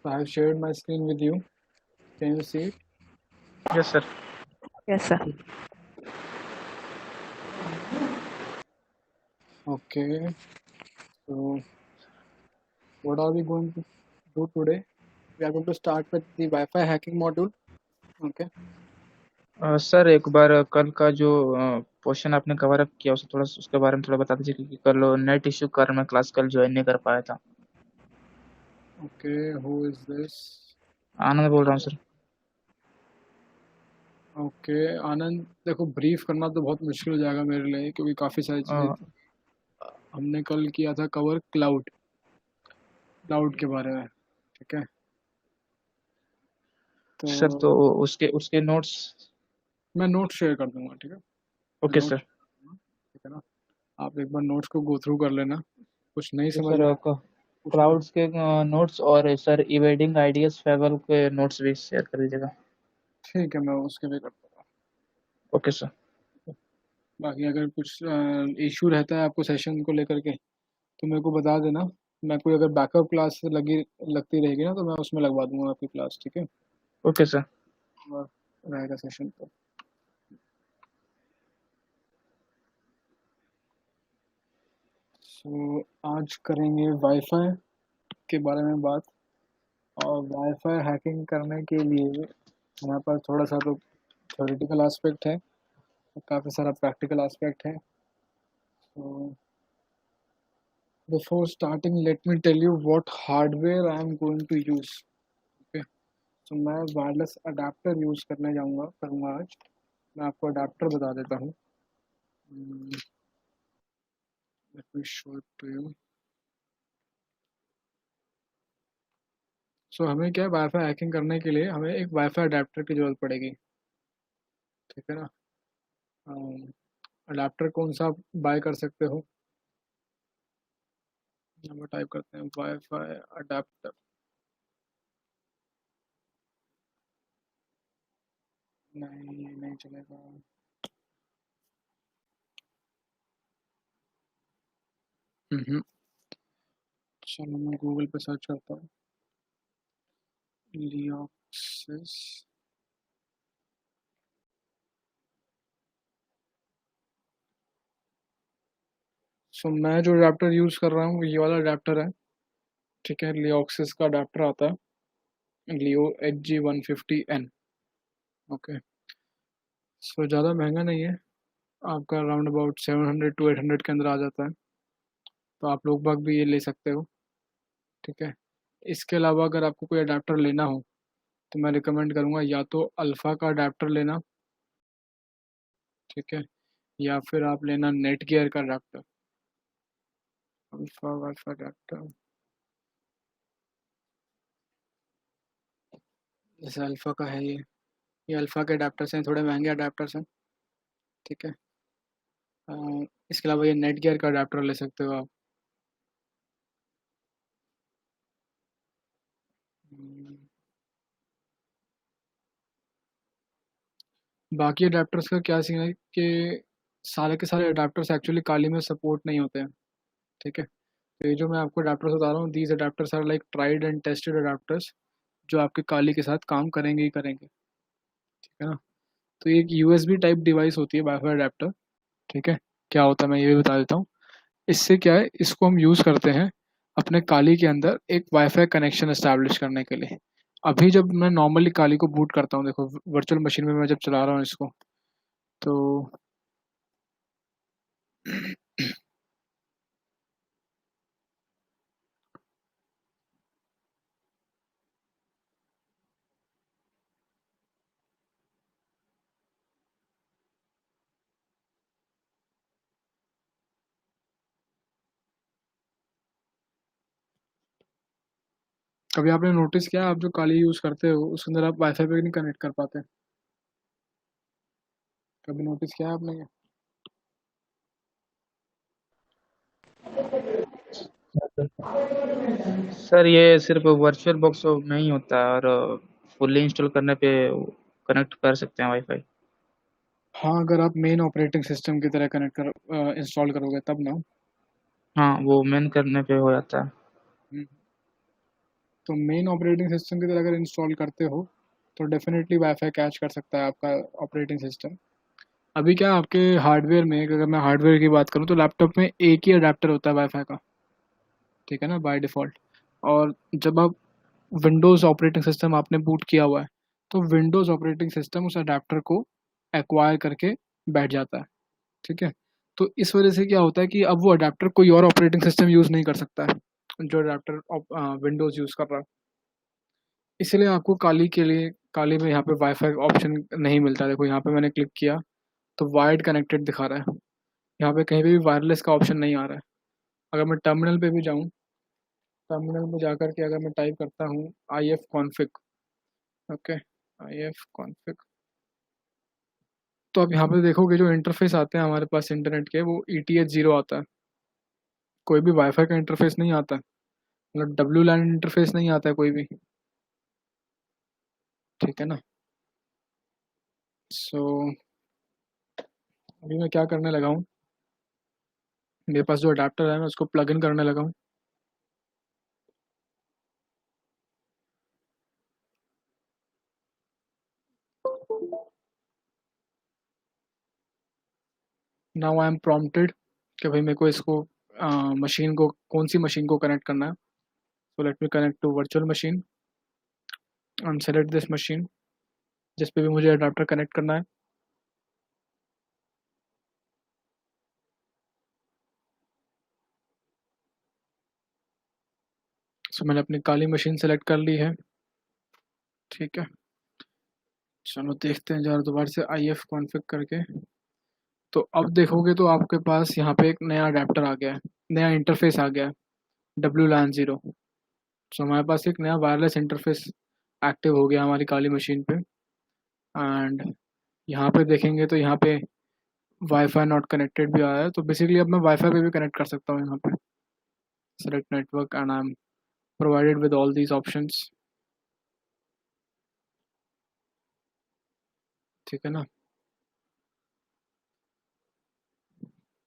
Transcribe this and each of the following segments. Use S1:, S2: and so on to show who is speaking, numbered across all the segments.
S1: So I have shared my screen with you. Can you see it?
S2: Yes, sir.
S3: Yes, sir.
S1: Okay. So what are we going to do today? We are going to start with the Wi-Fi hacking module. Okay.
S2: Sir एक बार कल का जो portion आपने cover up किया उसे थोड़ा उसके बारे में थोड़ा बता दीजिए, क्योंकि कल नेट इश्यू के कारण मैं क्लास कल ज्वाइन नहीं कर पाया था।
S1: Okay. Who is this?
S2: आनंद बोल रहा हूँ सर।
S1: ओके आनंद, देखो ब्रीफ करना तो बहुत मुश्किल हो जाएगा मेरे लिए, क्योंकि काफ़ी सारी चीज़ें
S2: अ,
S1: हमने कल किया था कवर क्लाउड के बारे में। ठीक है, तो
S2: सर तो उसके उसके नोट्स।
S1: मैं नोट शेयर कर दूंगा। ठीक है, मैं
S2: ओके
S1: नोट,
S2: सर।
S1: ठीक है ना, आप एक बार नोट्स को गो थ्रू कर लेना। कुछ नहीं
S2: तो
S1: समझ
S2: सर
S1: में आया, पूछ लेना।
S2: क्लाउड्स के नोट्स और सर इवेडिंग आइडियाज फेबल के नोट्स भी शेयर कर दीजिएगा।
S1: ठीक है, मैं उसके भी करता हूँ।
S2: Okay sir.
S1: बाकी अगर कुछ इशू रहता है आपको सेशन को लेकर के तो मेरे को बता देना। मैं कोई अगर बैकअप क्लास लगती रहेगी ना तो मैं उसमें लगवा दूंगा आपकी क्लास। ठीक है,
S2: ओके सर।
S1: और रहेगा सेशन तो। सो आज करेंगे वाईफाई के बारे में बात। और वाईफाई हैकिंग करने के लिए हमारे पास थोड़ा सा तो थ्योरेटिकल एस्पेक्ट है और काफ़ी सारा प्रैक्टिकल एस्पेक्ट है। So before starting let me tell you what hardware I am going to use. Okay, तो मैं वायरलेस अडेप्टर यूज़ करूँगा आज। मैं आपको अडेप्टर बता देता हूँ। Let me show it to you. So हमें क्या है, वाईफाई हैकिंग करने के लिए हमें एक वाईफाई अडेप्टर की ज़रूरत पड़ेगी। ठीक है ना, अडेप्टर कौन सा आप बाय कर सकते हो। हम टाइप करते हैं वाईफाई अडेप्टर। नहीं, ये नहीं चलेगा। चलो मैं गूगल पे सर्च करता हूँ, लियोक्सिस। सो मैं जो अडेप्टर यूज़ कर रहा हूँ ये वाला अडेप्टर है। ठीक है, लियोक्सिस का अडेप्टर आता है, लियो HG150N। ओके, सो ज़्यादा महंगा नहीं है, आपका अराउंड अबाउट 700 to 800 के अंदर आ जाता है। तो आप लोग बाग भी ये ले सकते हो। ठीक है, इसके अलावा अगर आपको कोई अडेप्टर लेना हो तो मैं रिकमेंड करूँगा या तो अल्फ़ा का अडेप्टर लेना। ठीक है, या फिर आप लेना नेट गियर का अडेप्टर। अल्फ़ा वाईफाई अडेप्टर, जैसे अल्फ़ा का है ये अल्फ़ा के अडेप्टर्स हैं, थोड़े महंगे अडेप्टर्स हैं। ठीक है, अ, इसके अलावा ये नेट गियर का अडेप्टर ले सकते हो आप। हम्म, बाकी अडेप्टर्स का क्या सीन है कि सारे के सारे अडेप्टर्स एक्चुअली काली में सपोर्ट नहीं होते हैं। ठीक है, तो ये जो मैं आपको अडेप्टर्स बता रहा हूँ, these adapters are like tried and tested adapters, जो आपके काली के साथ काम करेंगे ही करेंगे। ठीक है ना, तो ये एक यूएसबी टाइप डिवाइस होती है वाईफाई अडेप्टर। ठीक है, क्या होता है मैं ये भी बता देता हूँ। इससे क्या है, इसको हम यूज़ करते हैं अपने काली के अंदर एक वाईफाई कनेक्शन एस्टैब्लिश करने के लिए। अभी जब मैं नॉर्मली काली को बूट करता हूँ, देखो वर्चुअल मशीन में मैं जब चला रहा हूँ इसको, तो कभी आपने नोटिस किया, आप जो काली यूज़ करते हो उसके अंदर आप वाईफाई पे नहीं कनेक्ट कर पाते? कभी नोटिस किया आपने ये?
S2: सर ये सिर्फ वर्चुअल बॉक्स में ही होता है, और फुल्ली इंस्टॉल करने पे कनेक्ट कर सकते हैं वाईफाई।
S1: हाँ, अगर आप मेन ऑपरेटिंग सिस्टम की तरह कनेक्ट कर इंस्टॉल करोगे तब ना।
S2: हाँ, वो मेन करने पे हो जाता है।
S1: हम्म, तो मेन ऑपरेटिंग सिस्टम की तरह अगर इंस्टॉल करते हो तो डेफिनेटली वाईफाई कैच कर सकता है आपका ऑपरेटिंग सिस्टम। अभी क्या है आपके हार्डवेयर में, अगर मैं हार्डवेयर की बात करूँ तो लैपटॉप में एक ही अडेप्टर होता है वाईफाई का, ठीक है ना, बाय डिफ़ॉल्ट। और जब आप विंडोज़ ऑपरेटिंग सिस्टम आपने बूट किया हुआ है, तो विंडोज़ ऑपरेटिंग सिस्टम उस अडेप्टर को एक्वायर करके बैठ जाता है, ठीक है। तो इस वजह से क्या होता है कि अब वो अडेप्टर कोई और ऑपरेटिंग सिस्टम यूज़ नहीं कर सकता है जो अडेप्टर विंडोज़ यूज़ कर रहा है। इसलिए आपको काली में यहाँ पे वाईफाई ऑप्शन नहीं मिलता। देखो यहाँ पे मैंने क्लिक किया तो वायर्ड कनेक्टेड दिखा रहा है, यहाँ पे कहीं पे भी वायरलेस का ऑप्शन नहीं आ रहा है। अगर मैं टर्मिनल पे भी जाऊँ, टर्मिनल में जाकर के अगर मैं टाइप करता हूँ I F config, okay, I F config, तो आप यहाँ पे देखोगे जो इंटरफेस आते हैं हमारे पास इंटरनेट के, वो ETH 0 आता है। कोई भी वाईफाई का इंटरफेस नहीं आता है, मतलब डब्ल्यू लैन इंटरफेस नहीं आता है कोई भी, ठीक है ना। सो अभी मैं क्या करने लगा हूँ, मेरे पास जो अडेप्टर है मैं उसको प्लग इन करने लगा हूँ। नाउ आई एम प्रॉम्प्टेड कि भाई मेरे को इसको मशीन को, कौन सी मशीन को कनेक्ट करना है। So let me connect to virtual machine and select this machine जिस पे भी मुझे अडाप्टर कनेक्ट करना है। सो मैंने अपनी काली मशीन सेलेक्ट कर ली है, ठीक है। चलो देखते हैं जरा दोबारा से आई एफ कॉन्फ़िग करके। तो अब देखोगे तो आपके पास यहाँ पे एक नया अडेप्टर आ गया है, नया इंटरफेस आ गया है, WLAN 0। सो हमारे पास एक नया वायरलेस इंटरफेस एक्टिव हो गया हमारी काली मशीन पे। एंड यहाँ पे देखेंगे तो यहाँ पे वाईफाई नॉट कनेक्टेड भी आया है, तो बेसिकली अब मैं वाईफाई पे भी कनेक्ट कर सकता हूँ यहाँ पे। Select network and I am provided with all these options, ठीक है ना।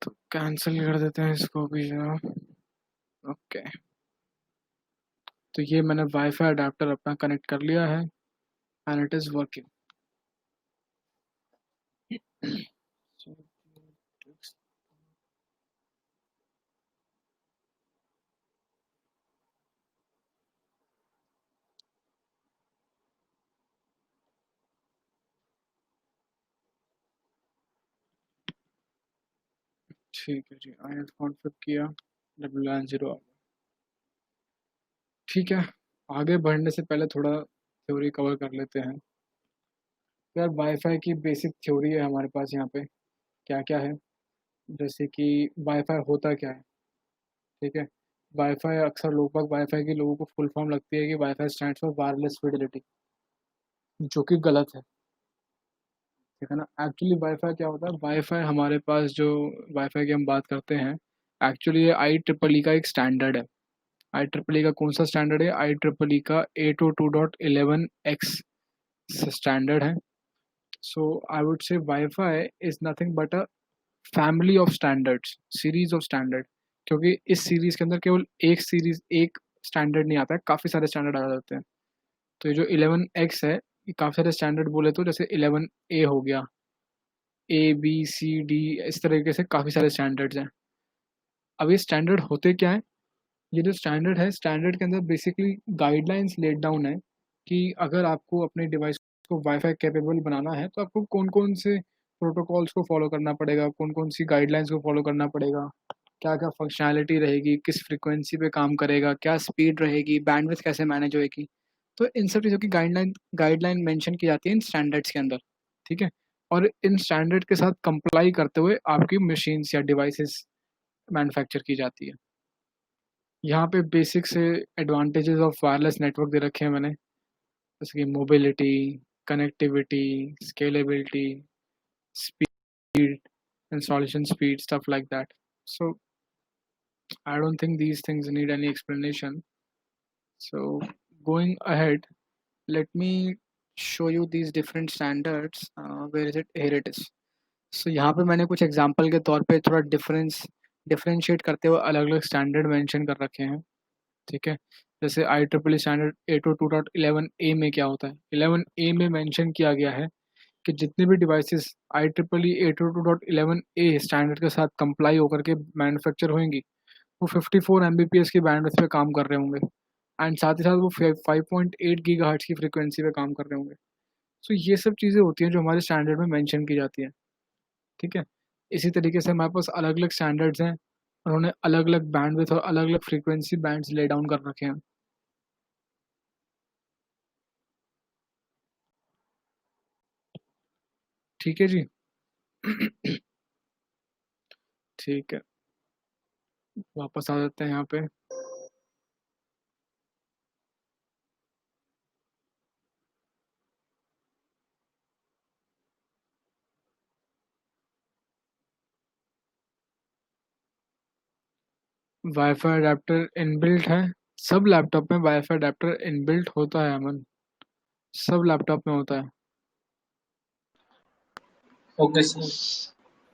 S1: तो कैंसिल कर देते हैं इसको भी जरा, ओके। तो ये मैंने वाईफाई अडेप्टर अपना कनेक्ट कर लिया है एंड इट इज़ वर्किंग। ठीक है जी, आई एफ कॉन्फ़िग किया, WLAN 0 आ गया, ठीक है। आगे बढ़ने से पहले थोड़ा थ्योरी कवर कर लेते हैं। तो यार वाईफाई की बेसिक थ्योरी है हमारे पास यहाँ पे, क्या क्या है। जैसे कि वाईफाई होता क्या है, ठीक है। वाईफाई अक्सर लगभग वाईफाई के लोगों को फुल फॉर्म लगती है कि wifi stands for wireless Fidelity, जो कि गलत है, ठीक है ना। एक्चुअली वाईफाई क्या होता है, वाईफाई हमारे पास जो वाईफाई की हम बात करते हैं, एक्चुअली ये IEEE का एक स्टैंडर्ड है। IEEE का कौन सा स्टैंडर्ड है, IEEE का 802.11x स्टैंडर्ड है। So I would say WiFi is nothing but a family of standards, series of standard. क्योंकि इस सीरीज के अंदर केवल एक स्टैंडर्ड नहीं आता है, काफ़ी सारे स्टैंडर्ड आ जाते हैं। तो ये जो 11x है, ये काफ़ी सारे स्टैंडर्ड बोले तो जैसे 11A हो गया, ABCD, इस तरीके से काफ़ी सारे स्टैंडर्ड्स हैं। अब ये स्टैंडर्ड होते क्या है, ये जो स्टैंडर्ड है, स्टैंडर्ड के अंदर बेसिकली गाइडलाइंस लेट डाउन है कि अगर आपको अपने डिवाइस को वाईफाई कैपेबल बनाना है तो आपको कौन कौन से प्रोटोकॉल्स को फॉलो करना पड़ेगा, कौन कौन सी गाइडलाइंस को फॉलो करना पड़ेगा, क्या क्या फंक्शनैलिटी रहेगी, किस फ्रीक्वेंसी पे काम करेगा, क्या स्पीड रहेगी, बैंडविड्थ कैसे मैनेज होएगी। तो इन सब चीज़ों की गाइडलाइन मेंशन की जाती है इन स्टैंडर्ड्स के अंदर, ठीक है। और इन स्टैंडर्ड के साथ कंप्लाई करते हुए आपकी मशीन्स या डिवाइसेस मैन्युफैक्चर की जाती है। यहाँ पे बेसिक से एडवांटेजेस ऑफ वायरलेस नेटवर्क दे रखे हैं मैंने, जैसे कि mobility, connectivity, scalability, speed, installation speed, stuff like that. So I don't think these things need any explanation. So going ahead, let me show you these different standards. Where is it? Here it is. So यहाँ पे मैंने कुछ example के तौर पे थोड़ा differentiate करते हुए अलग अलग स्टैंडर्ड मेंशन कर रखे हैं। ठीक है। जैसे आई ट्रिपल स्टैंडर्ड 802.11a में क्या होता है, 11a में मेंशन किया गया है कि जितने भी devices I triple E 802.11a standard के साथ कंप्लाई होकर के मैन्युफैक्चर होंगी, वो 54 Mbps की बैंडविड्थ पे काम कर रहे होंगे, एंड साथ ही साथ वो 5.8 गीगाहर्ट्ज की फ्रीक्वेंसी पे काम कर रहे होंगे। सो ये सब चीज़ें होती हैं जो हमारे स्टैंडर्ड में मेंशन की जाती हैं। ठीक है। इसी तरीके से हमारे पास अलग अलग स्टैंडर्ड्स हैं, उन्होंने अलग अलग बैंडविड्थ और अलग अलग फ्रीक्वेंसी बैंड्स ले डाउन कर रखे हैं। ठीक है जी। ठीक है, वापस आ जाते हैं यहाँ पे। वाईफाई अडेप्टर इनबिल्ट है, सब लैपटॉप में वाईफाई अडेप्टर इनबिल्ट होता है अमन, सब लैपटॉप में होता है।
S3: Okay sir.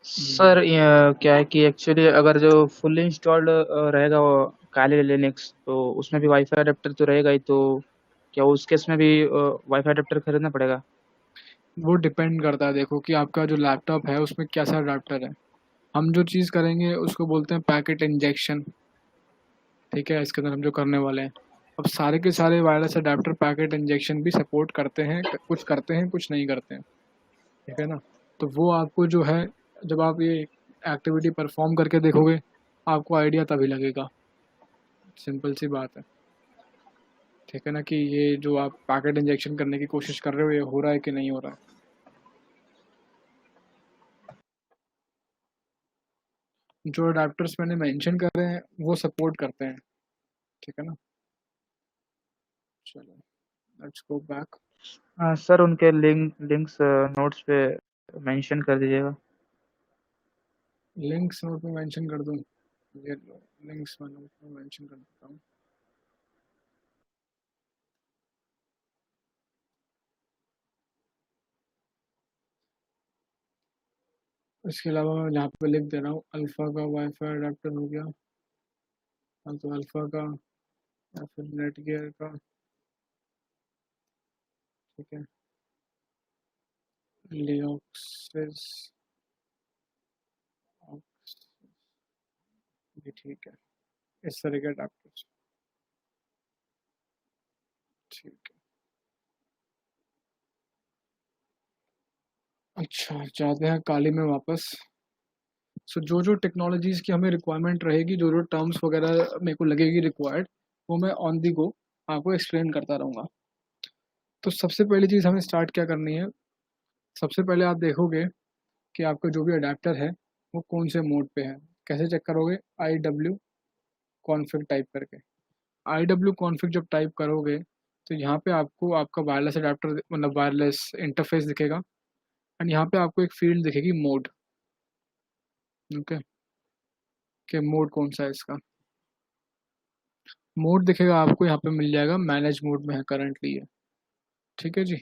S2: सर क्या है कि एक्चुअली अगर जो फुल इंस्टॉल्ड रहेगा वो काली लिनक्स, तो उसमें भी वाईफाई अडेप्टर तो रहेगा ही, तो क्या उस केस में भी वाईफाई अडेप्टर खरीदना पड़ेगा?
S1: वो डिपेंड करता है, देखो कि आपका जो लैपटॉप है उसमें कैसा अडेप्टर है। हम जो चीज़ करेंगे उसको बोलते हैं पैकेट इंजेक्शन। ठीक है, इसके अंदर हम जो करने वाले हैं, अब सारे के सारे वायरलेस अडेप्टर पैकेट इंजेक्शन भी सपोर्ट करते हैं, कुछ करते हैं कुछ नहीं करते हैं। ठीक है ना। तो वो आपको जो है, जब आप ये एक्टिविटी परफॉर्म करके देखोगे आपको आइडिया तभी लगेगा, सिंपल सी बात है। ठीक है ना, कि ये जो आप पैकेट इंजेक्शन करने की कोशिश कर रहे हो ये हो रहा है कि नहीं हो रहा है। जो अडेप्टर्स मैंने मेंशन कर रहे हैं वो सपोर्ट करते हैं। ठीक है ना। चलो, लेट्स गो बैक।
S2: सर उनके लिंक्स नोट्स पे मेंशन कर दीजिएगा।
S1: लिंक्स नोट में मेंशन कर दूँ, ये लो, लिंक्स में नोट में मेंशन कर देता हूँ। इसके अलावा मैं यहाँ पे लिख दे रहा हूँ, अल्फ़ा का वाईफाई अडेप्टर हो गया, हाँ तो अल्फ़ा का या फिर नेट गियर का। ठीक है, लियोक्सिस भी ठीक है, इस तरह के अडेप्टर। ठीक है। अच्छा, जाते हैं काली में वापस। सो जो जो टेक्नोलॉजीज़ की हमें रिक्वायरमेंट रहेगी, जो जो टर्म्स वगैरह मेरे को लगेगी रिक्वायर्ड, वो मैं ऑन दी गो आपको एक्सप्लेन करता रहूँगा। तो सबसे पहली चीज़ हमें स्टार्ट क्या करनी है, सबसे पहले आप देखोगे कि आपका जो भी अडेप्टर है वो कौन से मोड पे है। कैसे चेक करोगे, आई डब्ल्यू कॉन्फ़िग टाइप करके। आई डब्ल्यू कॉन्फ़िग जब टाइप करोगे तो यहाँ पे आपको आपका वायरलेस अडेप्टर मतलब वायरलेस इंटरफेस दिखेगा, एंड यहाँ पे आपको एक फील्ड दिखेगी मोड। ओके, कि मोड कौन सा है इसका, मोड दिखेगा आपको यहाँ पे मिल जाएगा, मैनेज मोड में है करंटली ये। ठीक है जी।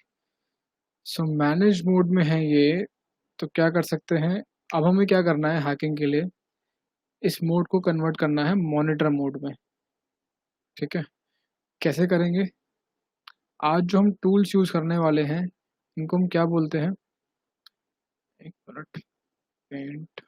S1: सो मैनेज मोड में है ये, तो क्या कर सकते हैं, अब हमें क्या करना है हैकिंग के लिए, इस मोड को कन्वर्ट करना है मॉनिटर मोड में। ठीक है, कैसे करेंगे, आज जो हम टूल्स यूज़ करने वाले हैं इनको हम क्या बोलते हैं, एक मिनट, पेंट,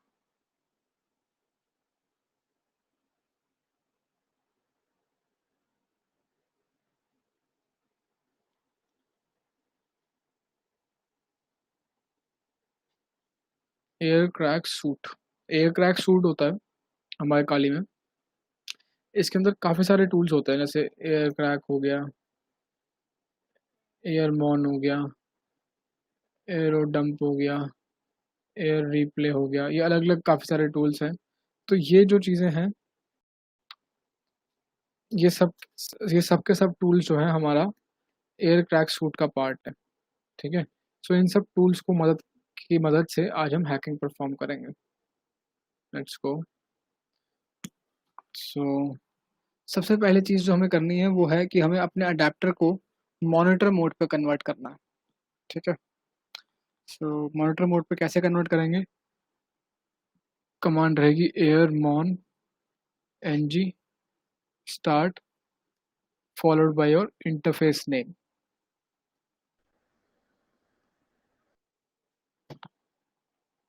S1: aircrack suite, aircrack suite होता है हमारे काली में। इसके अंदर काफ़ी सारे टूल्स होते हैं, जैसे एयर क्रैक हो गया, एयर मॉन हो गया, एयरो डंप हो गया, एयर रिप्ले हो गया, ये अलग अलग काफ़ी सारे टूल्स हैं। तो ये जो चीज़ें हैं, ये सब ये सब के सब टूल्स जो है हमारा एयर क्रैक सूट का पार्ट है। ठीक है। सो इन सब टूल्स को मदद से आज हम हैकिंग परफॉर्म करेंगे। Let's go. सो सबसे पहले चीज़ जो हमें करनी है वो है कि हमें अपने अडेप्टर को मॉनिटर मोड पे कन्वर्ट करना है। ठीक है। सो मॉनिटर मोड पे कैसे कन्वर्ट करेंगे, कमांड रहेगी airmon ng start followed by your interface name.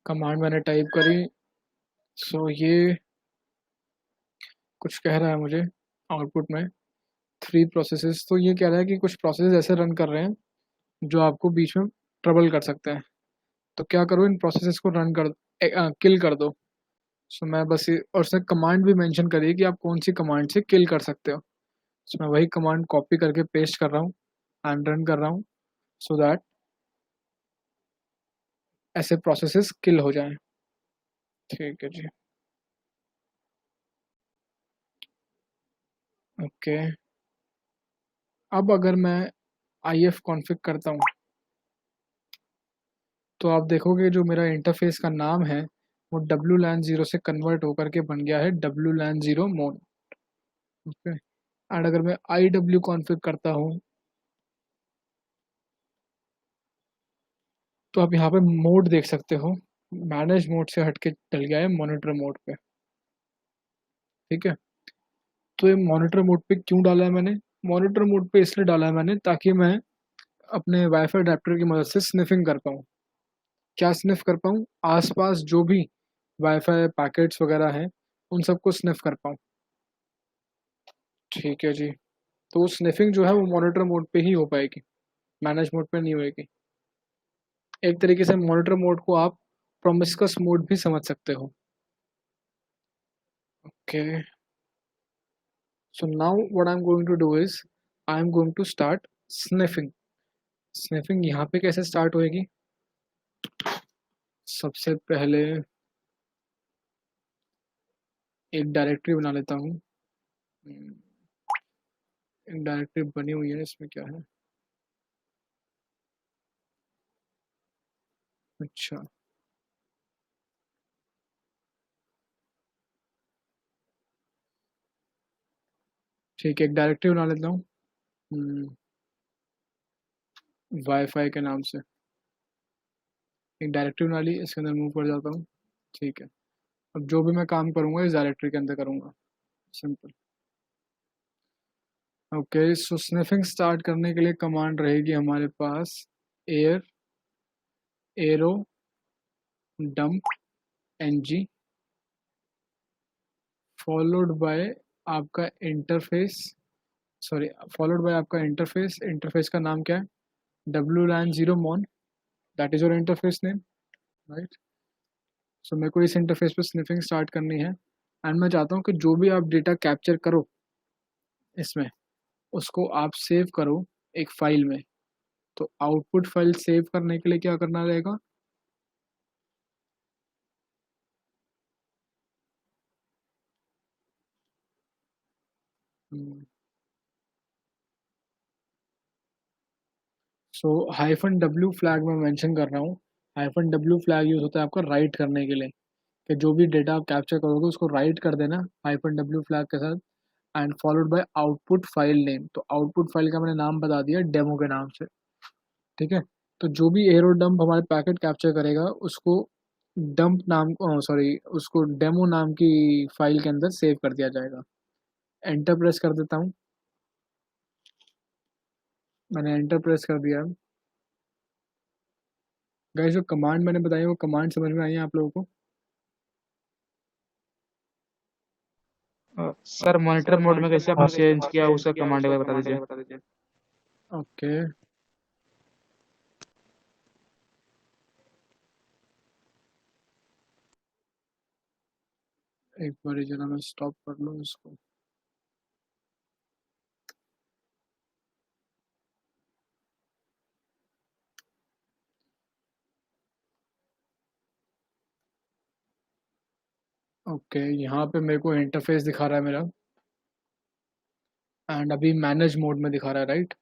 S1: Command मैंने टाइप करी, सो ये कुछ कह रहा है मुझे आउटपुट में 3 प्रोसेसेस। तो ये कह रहा है कि कुछ प्रोसेस ऐसे रन कर रहे हैं जो आपको बीच में ट्रबल कर सकते हैं। तो क्या करो, इन प्रोसेसेस को रन कर किल कर दो। सो मैं बस और उसने कमांड भी मेंशन करी है कि आप कौन सी कमांड से किल कर सकते हो। सो मैं वही कमांड कॉपी करके पेस्ट कर रहा हूँ एंड रन कर रहा हूँ, सो दैट ऐसे प्रोसेसेस किल हो जाएं। ठीक है जी, ओके। अब अगर मैं IF कॉन्फ़िग करता हूँ तो आप देखोगे जो मेरा इंटरफेस का नाम है वो WLAN 0 से कन्वर्ट होकर के बन गया है WLAN 0 मोड। ओके, एंड अगर मैं IW कॉन्फ़िग करता हूँ तो आप यहाँ पे मोड देख सकते हो, मैनेज मोड से हटके चल गया है मॉनिटर मोड पे। ठीक है, तो ये मॉनिटर मोड पे क्यों डाला है मैंने? मॉनिटर मोड पे इसलिए डाला है मैंने ताकि मैं अपने वाईफाई अडेप्टर की मदद से स्निफिंग कर पाऊँ। क्या स्निफ कर पाऊँ? आसपास जो भी वाईफाई पैकेट्स वगैरह हैं उन सबको स्निफ कर पाऊँ। ठीक है जी, तो स्निफिंग जो है वो मॉनिटर मोड पे ही हो पाएगी, मैनेज मोड पे नहीं होएगी। एक तरीके से मॉनिटर मोड को आप प्रोमिस्कस मोड भी समझ सकते हो। Okay, so now what I am going to do is I am going to start sniffing. Sniffing यहाँ पे कैसे स्टार्ट होएगी? सबसे पहले एक डायरेक्टरी बना लेता हूँ। एक डायरेक्टरी बनी हुई है, इसमें क्या है? अच्छा, ठीक है, एक डायरेक्टरी बना लेता हूँ वाईफाई के नाम से। एक डायरेक्टरी बना ली, इसके अंदर मूव कर जाता हूँ। ठीक है, अब जो भी मैं काम करूँगा इस डायरेक्टरी के अंदर करूँगा, simple. Okay, so sniffing start करने के लिए कमांड रहेगी हमारे पास airodump ng followed by आपका इंटरफेस, सॉरी, फॉलोड बाय आपका इंटरफेस। इंटरफेस का नाम क्या है? WLAN 0 mon, that is your interface name, right? So मेरे को इस इंटरफेस पे स्निफिंग स्टार्ट करनी है एंड मैं चाहता हूँ कि जो भी आप डेटा कैप्चर करो इसमें उसको आप सेव करो एक फाइल में। तो आउटपुट फाइल सेव करने के लिए क्या करना रहेगा? सो -W फ्लैग में मेंशन कर रहा हूँ। -W फ्लैग यूज होता है आपका राइट करने के लिए, कि जो भी डेटा आप कैप्चर करोगे उसको राइट कर देना -W फ्लैग के साथ and followed by output file name. तो आउटपुट फाइल का मैंने नाम बता दिया डेमो के नाम से। ठीक है, तो जो भी एरो डंप हमारे पैकेट कैप्चर करेगा उसको डंप नाम, सॉरी, उसको डेमो नाम की फाइल के अंदर सेव कर दिया जाएगा। एंटर प्रेस कर देता हूँ, मैंने एंटर प्रेस कर दिया। गाइस, जो कमांड मैंने बताई वो कमांड समझ में आई है आप लोगों को?
S2: सर मॉनिटर मोड में कैसे आपने चेंज किया उसका कमांड एक बार बता दीजिए।
S1: ओके, एक बार जरा मैं स्टॉप कर लूँ इसको। ओके, यहाँ पे मेरे को इंटरफेस दिखा रहा है मेरा एंड अभी मैनेज मोड में दिखा रहा है, राइट?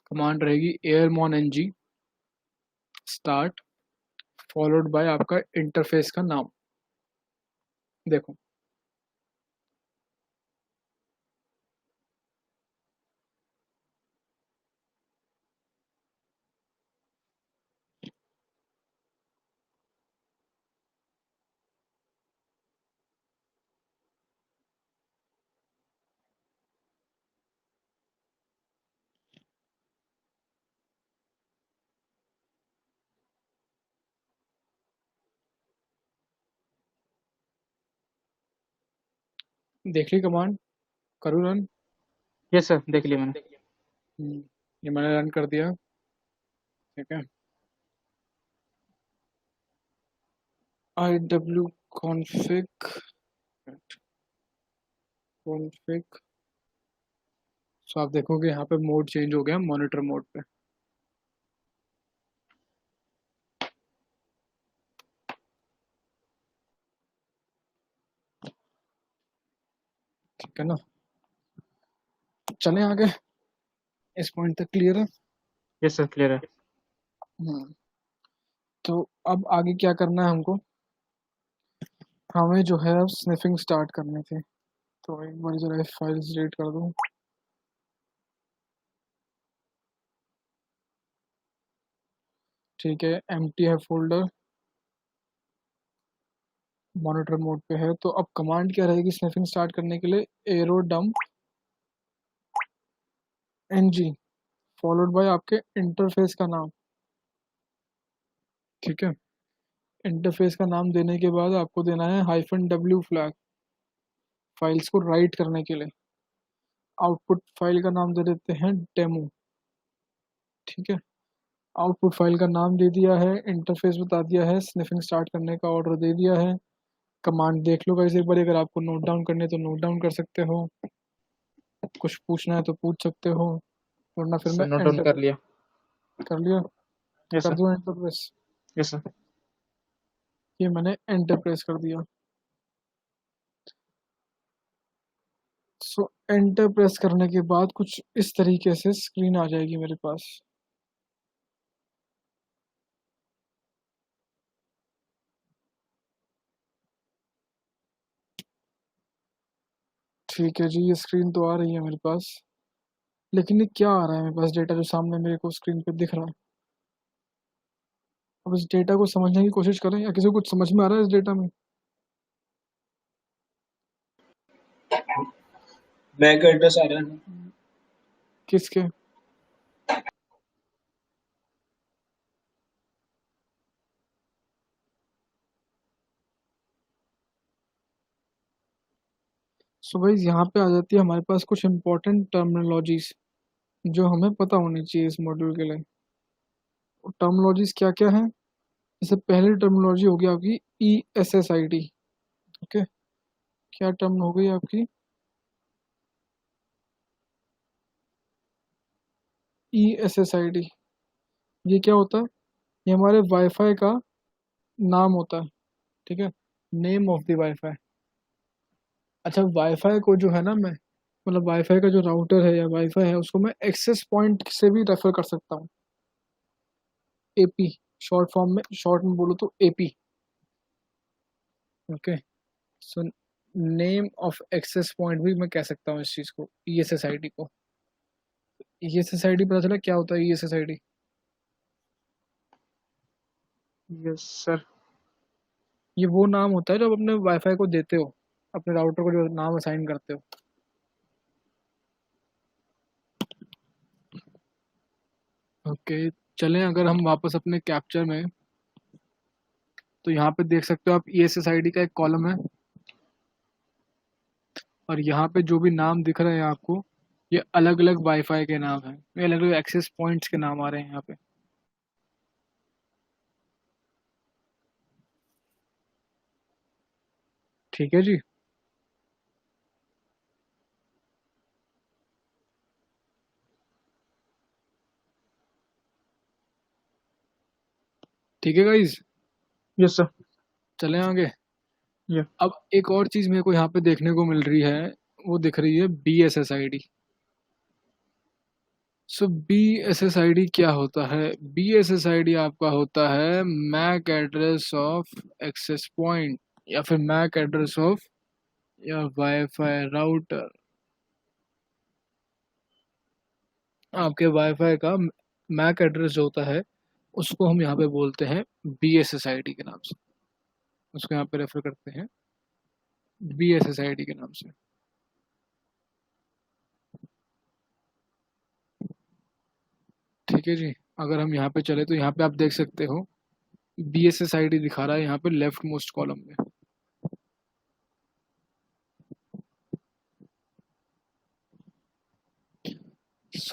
S1: कमांड रहेगी एयरमॉन ng स्टार्ट फॉलोड बाय आपका इंटरफेस का नाम। देखो, देख ली कमांड, करूँ रन?
S2: यस सर, देख लिया मैंने।
S1: ये मैंने रन कर दिया। ठीक है, आई डब्ल्यू कॉन्फिग कॉन्फिग। सो आप देखोगे यहाँ पे मोड चेंज हो गया मॉनिटर मोड पे। ठीक है ना, चलें आगे, इस पॉइंट तक क्लियर है?
S2: यस सर, क्लियर है।
S1: हम्म, तो अब आगे क्या करना है हमको? हमें जो है अब स्निफिंग स्टार्ट करनी थी। तो एक बार जरा फाइल्स रीड कर दूँ। ठीक है, एम्प्टी है फोल्डर, मॉनिटर मोड पे है। तो अब कमांड क्या रहेगी स्निफिंग स्टार्ट करने के लिए? Airodump N G followed by आपके इंटरफेस का नाम। ठीक है, इंटरफेस का नाम देने के बाद आपको देना है -w फ्लैग फाइल्स को राइट करने के लिए। आउटपुट फाइल का नाम दे देते हैं डेमो। ठीक है, आउटपुट फाइल का नाम दे दिया है, इंटरफेस बता दिया है, स्निफिंग स्टार्ट करने का ऑर्डर दे दिया है। कमांड देख लो गाइस एक बार, अगर आपको नोट डाउन करने तो नोट डाउन कर सकते हो, कुछ पूछना है तो पूछ सकते हो, वरना फिर
S2: सर,
S1: मैं
S2: नोट डाउन
S1: एंटर
S2: कर लिया।
S1: कर लिया।
S2: यस
S1: कर
S2: सर।
S1: दूं एंटर प्रेस?
S2: Yes sir.
S1: ये मैंने एंटर प्रेस कर दिया। सो एंटर प्रेस करने के बाद कुछ इस तरीके से स्क्रीन आ जाएगी मेरे पास। ठीक है जी, ये स्क्रीन तो आ रही है मेरे पास, लेकिन ये क्या आ रहा है मेरे पास डेटा जो सामने मेरे को स्क्रीन पे दिख रहा है? अब इस डेटा को समझने की कोशिश करें, या किसी को कुछ समझ में आ रहा है इस डेटा में?
S3: बैक एड्रेस आ रहा है।
S1: किसके? सो गाइस यहाँ पे आ जाती है हमारे पास कुछ इंपॉर्टेंट टर्मिनोलॉजीज जो हमें पता होनी चाहिए इस मॉड्यूल के लिए। टर्मिनोलॉजीज क्या क्या है? जैसे पहली टर्मिनोलॉजी होगी आपकी ESSID। ओके, क्या टर्म हो गई आपकी? ESSID, ये क्या होता है? ये हमारे वाईफाई का नाम होता है। ठीक है, नेम ऑफ द वाईफाई। अच्छा, वाईफाई को जो है ना, मैं मतलब वाईफाई का जो राउटर है या वाईफाई है उसको मैं एक्सेस पॉइंट से भी रेफर कर सकता हूँ। AP, शॉर्ट फॉर्म में, शॉर्ट में बोलो तो AP। Okay, so name of access point भी मैं कह सकता हूँ इस चीज़ को, ESSID को। ESSID पता चला क्या होता है ESSID?
S2: Yes sir.
S1: ये वो नाम होता है जब अपने वाईफाई को देते हो, अपने राउटर को जो नाम असाइन करते हो। ओके, चलें अगर हम वापस अपने कैप्चर में, तो यहाँ पे देख सकते हो आप ESSID का एक कॉलम है, और यहाँ पे जो भी नाम दिख रहे हैं आपको, ये अलग अलग वाईफाई के नाम हैं, ये अलग अलग एक्सेस पॉइंट्स के नाम आ रहे हैं यहाँ पे। ठीक है जी, ठीक है गाइज,
S2: यस सर।
S1: चलें आगे।
S2: या
S1: अब एक और चीज़ मेरे को यहाँ पे देखने को मिल रही है, वो दिख रही है BSSID। सो BSSID क्या होता है? BSSID आपका होता है MAC address of access point, या फिर मैक एड्रेस ऑफ या वाईफाई राउटर। आपके वाईफाई का मैक एड्रेस जो होता है उसको हम यहाँ पे बोलते हैं BSSID के नाम से, उसको यहाँ पे रेफर करते हैं BSSID के नाम से। ठीक है जी, अगर हम यहाँ पे चले तो यहाँ पे आप देख सकते हो BSSID दिखा रहा है यहाँ पे लेफ्ट मोस्ट कॉलम में।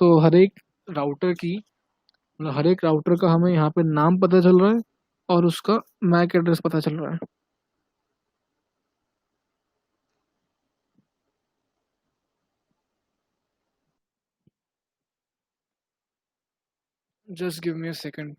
S1: सो हर एक राउटर की मतलब हर एक राउटर का हमें यहाँ पे नाम पता चल रहा है और उसका मैक एड्रेस पता चल रहा है। Just give me a second.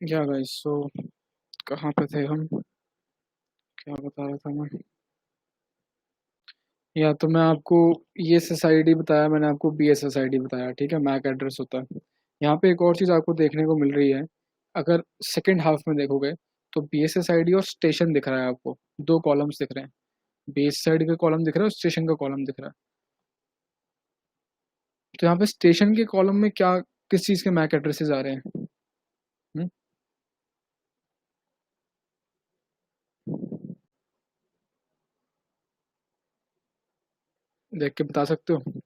S1: या गाइस, सो कहाँ पे थे हम, क्या बता रहा था मैं? या तो मैं आपको ESSID बताया, मैंने आपको BSSID बताया, ठीक है, मैक एड्रेस होता है। यहाँ पे एक और चीज़ आपको देखने को मिल रही है, अगर सेकंड हाफ में देखोगे तो BSSID और स्टेशन दिख रहा है आपको, दो कॉलम्स दिख रहे हैं। BSSID का कॉलम दिख रहा है और स्टेशन का कॉलम दिख रहा है। तो यहाँ पे स्टेशन के कॉलम में क्या, किस चीज़ के मैक एड्रेसेस आ रहे हैं? हम्म? देख के बता सकते हो?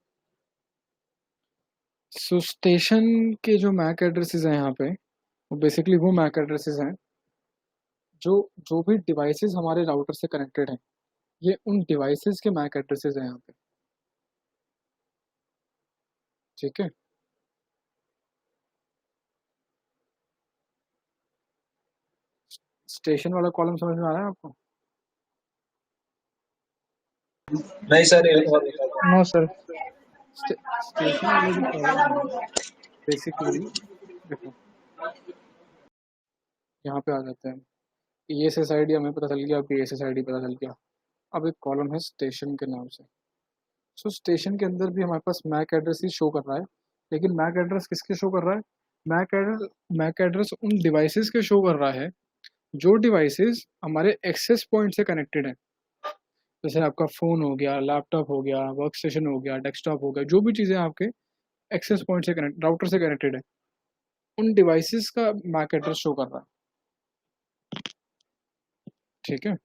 S1: सो स्टेशन के जो मैक एड्रेसेस हैं यहाँ पे, वो बेसिकली वो मैक एड्रेसेस हैं जो जो भी डिवाइसेस हमारे राउटर से कनेक्टेड हैं, ये उन डिवाइसेस के मैक एड्रेसेस हैं यहाँ पे, ठीक है। स्टेशन वाला कॉलम समझ में आ रहा है आपको?
S3: नहीं सर, एक और दिखा दो।
S2: No sir.
S1: स्टेशन वाला जो कॉलम है बेसिकली, देखो यहाँ पे आ जाते हैं। ESSID हमें पता चल गया, BSSID पता चल गया। अब एक कॉलम है स्टेशन के नाम से। सो स्टेशन के अंदर भी हमारे पास मैक एड्रेस ही शो कर रहा है, लेकिन मैक एड्रेस किसके शो कर रहा है? मैक एड्रेस उन डिवाइसेस के शो कर रहा है जो डिवाइसेस हमारे एक्सेस पॉइंट से कनेक्टेड है। जैसे आपका फ़ोन हो गया, लैपटॉप हो गया, वर्क स्टेशन हो गया, डेस्कटॉप हो गया, जो भी चीज़ें आपके एक्सेस पॉइंट से कनेक्ट राउटर से कनेक्टेड है, उन डिवाइसेस का मैक एड्रेस शो कर रहा है, ठीक है।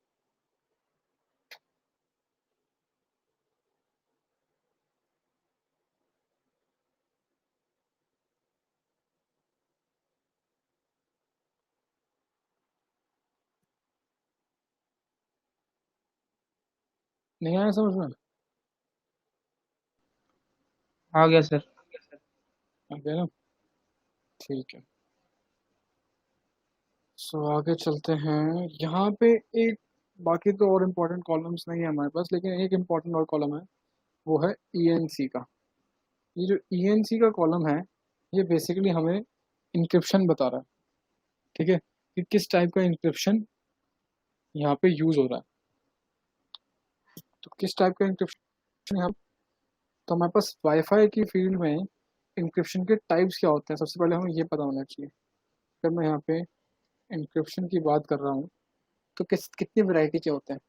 S1: नहीं आया समझ में?
S2: आ गया सर।
S1: आ गया ना, ठीक है। सो आगे चलते हैं। यहाँ पे एक, बाकी तो और इम्पोर्टेंट कॉलम्स नहीं है हमारे पास, लेकिन एक इम्पोर्टेंट और कॉलम है, वो है ENC का। ये जो ENC का कॉलम है, ये बेसिकली हमें इंक्रिप्शन बता रहा है, ठीक है, कि किस टाइप का इंक्रिप्शन यहाँ पे यूज़ हो रहा है। तो किस टाइप का इंक्रिप्शन यहाँ, तो हमारे पास वाईफाई की फील्ड में इंक्रिप्शन के टाइप्स क्या होते हैं, सबसे पहले हमें ये पता होना चाहिए। अगर मैं यहाँ पे इंक्रिप्शन की बात कर रहा हूँ तो कितनी वैरायटी के होते हैं?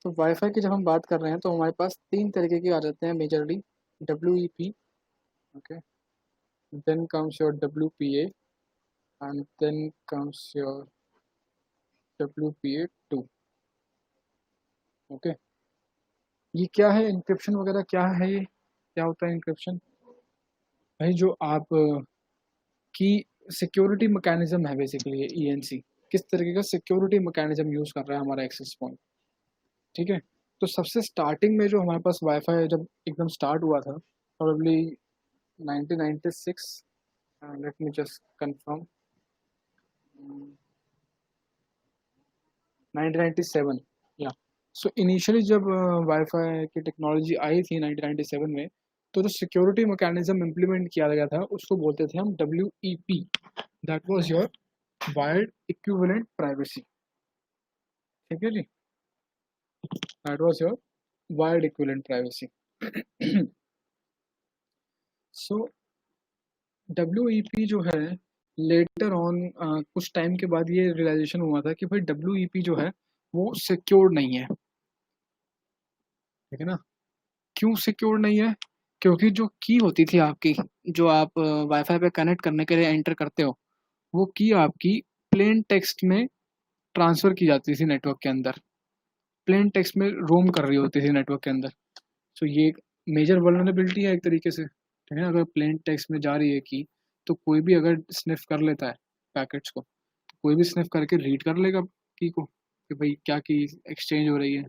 S1: तो वाईफाई की जब हम बात कर रहे हैं तो हमारे पास तीन तरीके के आ जाते हैं majorly. WEP, okay, then comes your WPA, and then comes your WPA2. Okay, ये क्या है इंक्रिप्शन वगैरह, क्या है ये, क्या होता है इंक्रिप्शन? भाई जो आप की सिक्योरिटी मैकेनिज्म है बेसिकली ये ENC, किस तरीके का सिक्योरिटी मैकेनिज्म यूज़ कर रहा है हमारा एक्सेस पॉइंट, ठीक है। तो सबसे स्टार्टिंग में जो हमारे पास वाईफाई जब एकदम स्टार्ट हुआ था, probably 1996, let me just confirm, 1997, या। सो इनिशियली जब वाईफाई की टेक्नोलॉजी आई थी 1997 में, तो जो सिक्योरिटी मैकेनिज्म इम्प्लीमेंट किया गया था उसको बोलते थे हम WEP, that was your wired equivalent privacy, ठीक है जी, that was your wired equivalent privacy. So WEP जो है लेटर ऑन कुछ टाइम के बाद ये रियलाइजेशन हुआ था कि भाई WEP जो है वो सिक्योर नहीं है, ठीक है ना। क्यों सिक्योर नहीं है? क्योंकि जो की होती थी आपकी, जो आप वाईफाई पे कनेक्ट करने के लिए एंटर करते हो, वो की आपकी प्लेन टेक्स्ट में ट्रांसफ़र की जाती थी नेटवर्क के अंदर, प्लेन टेक्स्ट में रोम कर रही होती थी नेटवर्क के अंदर। सो ये एक मेजर वल्नरेबिलिटी है एक तरीके से, ठीक है। अगर प्लेन टेक्स्ट में जा रही है की, तो कोई भी अगर स्निफ कर लेता है पैकेट्स को, तो कोई भी स्निफ करके रीड कर लेगा की को कि भाई क्या की एक्सचेंज हो रही है।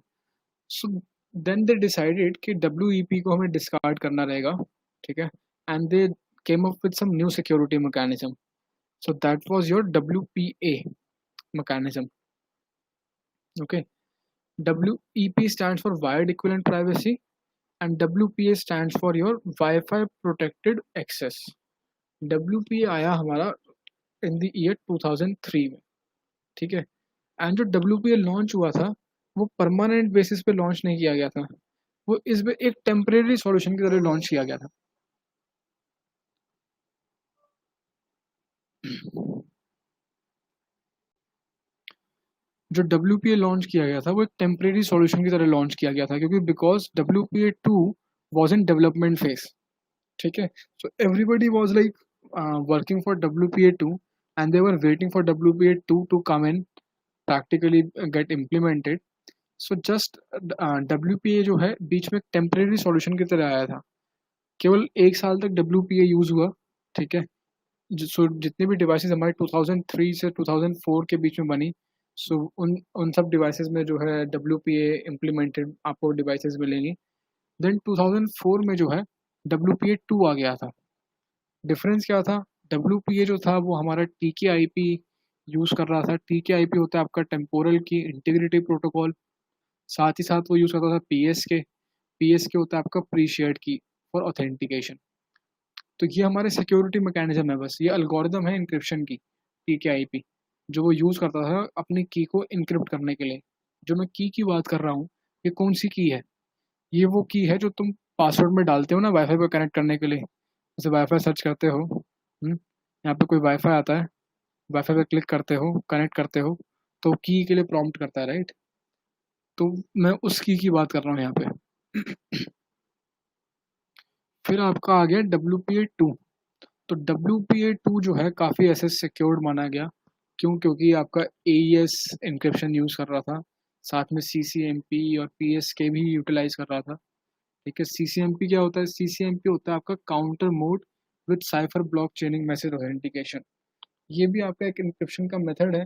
S1: सो देन दे डिसाइडेड कि WEP को हमें डिस्कार्ड करना रहेगा, ठीक है। And they came up with some new security mechanism, so that was your WPA mechanism. Okay, WEP stands for wired equivalent privacy and WPA stands for your Wi-Fi protected access. WPA आया हमारा in the year 2003 में, ठीक है। And जो WPA launch हुआ था वो permanent basis पे लॉन्च नहीं किया गया था, वो इसमें एक टेम्परेरी सॉल्यूशन की तरह लॉन्च किया गया था। जो WPA लॉन्च किया गया था वो एक टेम्परेरी सॉल्यूशन की तरह लॉन्च किया गया था, क्योंकि because WPA2 was in development phase, ठीक है। So everybody was like working for WPA2 and they were waiting for WPA2 to come in practically get implemented. So just WPA जो है बीच में टेम्परेरी सॉल्यूशन की तरह आया था, केवल 1 साल तक WPA यूज़ हुआ, ठीक है। सो जितने भी डिवाइसेस हमारे 2003 से 2004 के बीच में बनी, सो उन सब डिवाइसेस में जो है WPA इम्प्लीमेंटेड आपको डिवाइसेस मिलेंगी। देन 2004 में जो है WPA2 आ गया था। डिफरेंस क्या था? WPA जो था वो हमारा TK-IP यूज़ कर रहा था। TK-IP होता है आपका टेम्पोरल की इंटीग्रिटी प्रोटोकॉल, साथ ही साथ वो यूज़ करता था PSK होता है आपका प्री शेयर्ड की फॉर ऑथेंटिकेशन। तो ये हमारे सिक्योरिटी मैकेनिज्म है, बस ये एल्गोरिदम है इंक्रिप्शन की, TK-IP, जो वो यूज़ करता था अपनी की को इनक्रिप्ट करने के लिए। जो मैं की बात कर रहा हूँ, ये कौन सी की है? ये वो की है जो तुम पासवर्ड में डालते हो ना वाईफाई पे कनेक्ट करने के लिए। जैसे वाईफाई सर्च करते हो, यहाँ पे कोई वाईफाई आता है, वाईफाई पे क्लिक करते हो, कनेक्ट करते हो, तो की के लिए प्रॉम्प्ट करता है, राइट। तो मैं उस की बात कर रहा हूँ यहाँ पे। फिर आपका आ गया WPA2। तो WPA2 जो है काफ़ी ऐसे सिक्योर्ड माना गया, क्यों? क्योंकि आपका AES इंक्रिप्शन यूज़ कर रहा था, साथ में CCMP और PSK भी यूटिलाइज कर रहा था, ठीक है। CCMP क्या होता है? CCMP होता है आपका counter mode with cipher block chaining message authentication. ये भी आपका एक इंक्रिप्शन का मेथड है।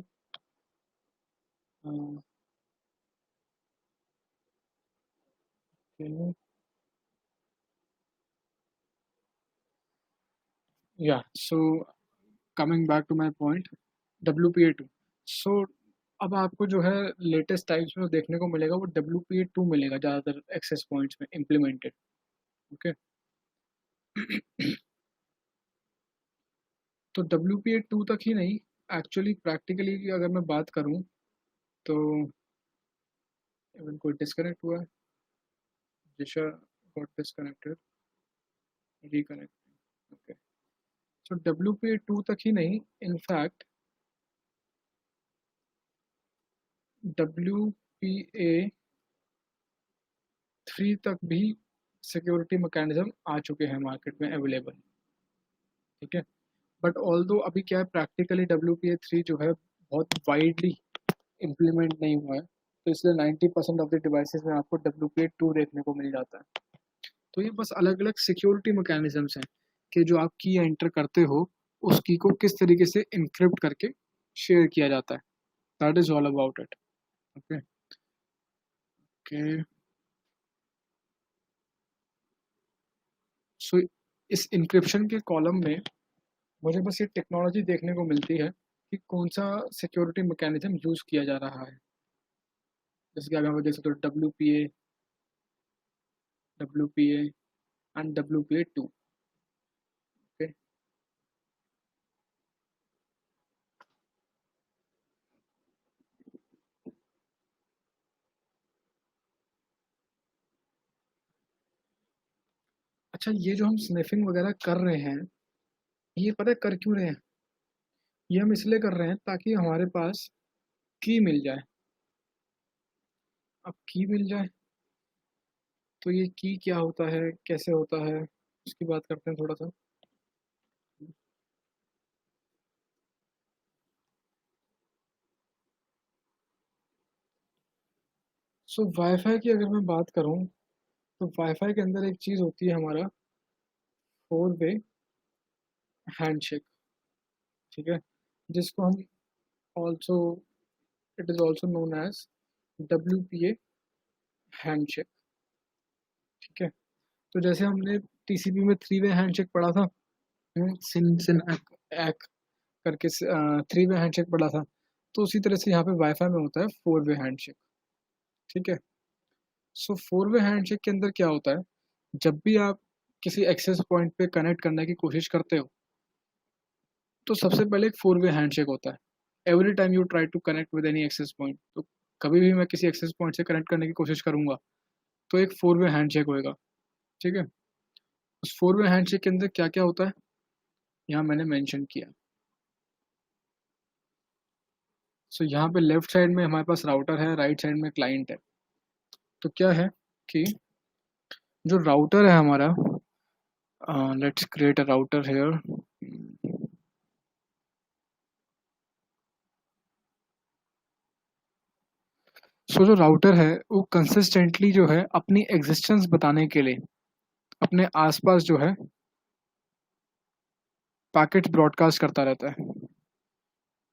S1: Yeah so coming back to my point, WPA2। So अब आपको जो है लेटेस्ट टाइप्स में देखने को मिलेगा वो WPA2 मिलेगा ज़्यादातर एक्सेस पॉइंट्स में इम्प्लीमेंटेड, ओके। तो WPA2 तक ही नहीं, एक्चुअली प्रैक्टिकली अगर मैं बात करूं तो इवन कोई डिस्कनेक्ट हुआ है, दिशा गॉट डिस्कनेक्टेड, रिकनेक्ट, ओके। सो WPA2 तक ही नहीं, इनफैक्ट WPA3 तक भी सिक्योरिटी मैकेनिज्म आ चुके हैं मार्केट में अवेलेबल, ठीक है। बट ऑल दो अभी क्या है, प्रैक्टिकली WPA3 जो है बहुत वाइडली इम्प्लीमेंट नहीं हुआ है, तो इसलिए 90% ऑफ द डिवाइसेस में आपको WPA2 देखने को मिल जाता है। तो ये बस अलग अलग सिक्योरिटी मैकेनिज्म्स हैं कि जो आप की एंटर करते हो उस की को किस तरीके से इनक्रिप्ट करके शेयर किया जाता है। That is all about it. Okay okay. So इस इंक्रिप्शन के कॉलम में मुझे बस ये टेक्नोलॉजी देखने को मिलती है कि कौन सा सिक्योरिटी मैकेनिज्म यूज किया जा रहा है। जैसे कि आप यहाँ पर देख सकते हो WPA एंड WPA2। ओके। अच्छा, ये जो हम स्निफिंग वगैरह कर रहे हैं, ये पता है कर क्यों रहे हैं? ये हम इसलिए कर रहे हैं ताकि हमारे पास की मिल जाए। अब की मिल जाए तो ये की क्या होता है, कैसे होता है, उसकी बात करते हैं थोड़ा सा। सो वाईफाई की अगर मैं बात करूं तो वाईफाई के अंदर एक चीज़ होती है हमारा 4 वे हैंडशेक। ठीक है, जिसको हम also it is also known as WPA handshake. ठीक है। तो जैसे हमने TCP में 3 वे हैंडशेक पढ़ा था, सिन सिन एक करके 3 वे हैंडशेक पढ़ा था, तो उसी तरह से यहाँ पे वाईफाई में होता है 4 वे हैंडशेक। ठीक है। सो 4 वे हैंडशेक के अंदर क्या होता है, जब भी आप किसी एक्सेस पॉइंट पे कनेक्ट करने की कोशिश करते हो तो सबसे पहले एक 4 वे हैंडशेक होता है। Every time you try to connect with any access point, तो कभी भी मैं किसी एक्सेस पॉइंट से कनेक्ट करने की कोशिश करूंगा तो एक 4 वे हैंडशेक होएगा। ठीक है। उस 4 वे हैंडशेक के अंदर क्या क्या होता है यहाँ मैंने मेंशन किया। सो यहाँ पे लेफ्ट साइड में हमारे पास राउटर है, राइट साइड में क्लाइंट है। तो क्या है कि जो राउटर है हमारा, let's create a router here. So जो राउटर है वो कंसिस्टेंटली जो है अपनी एग्जिस्टेंस बताने के लिए अपने आसपास जो है पैकेट ब्रॉडकास्ट करता रहता है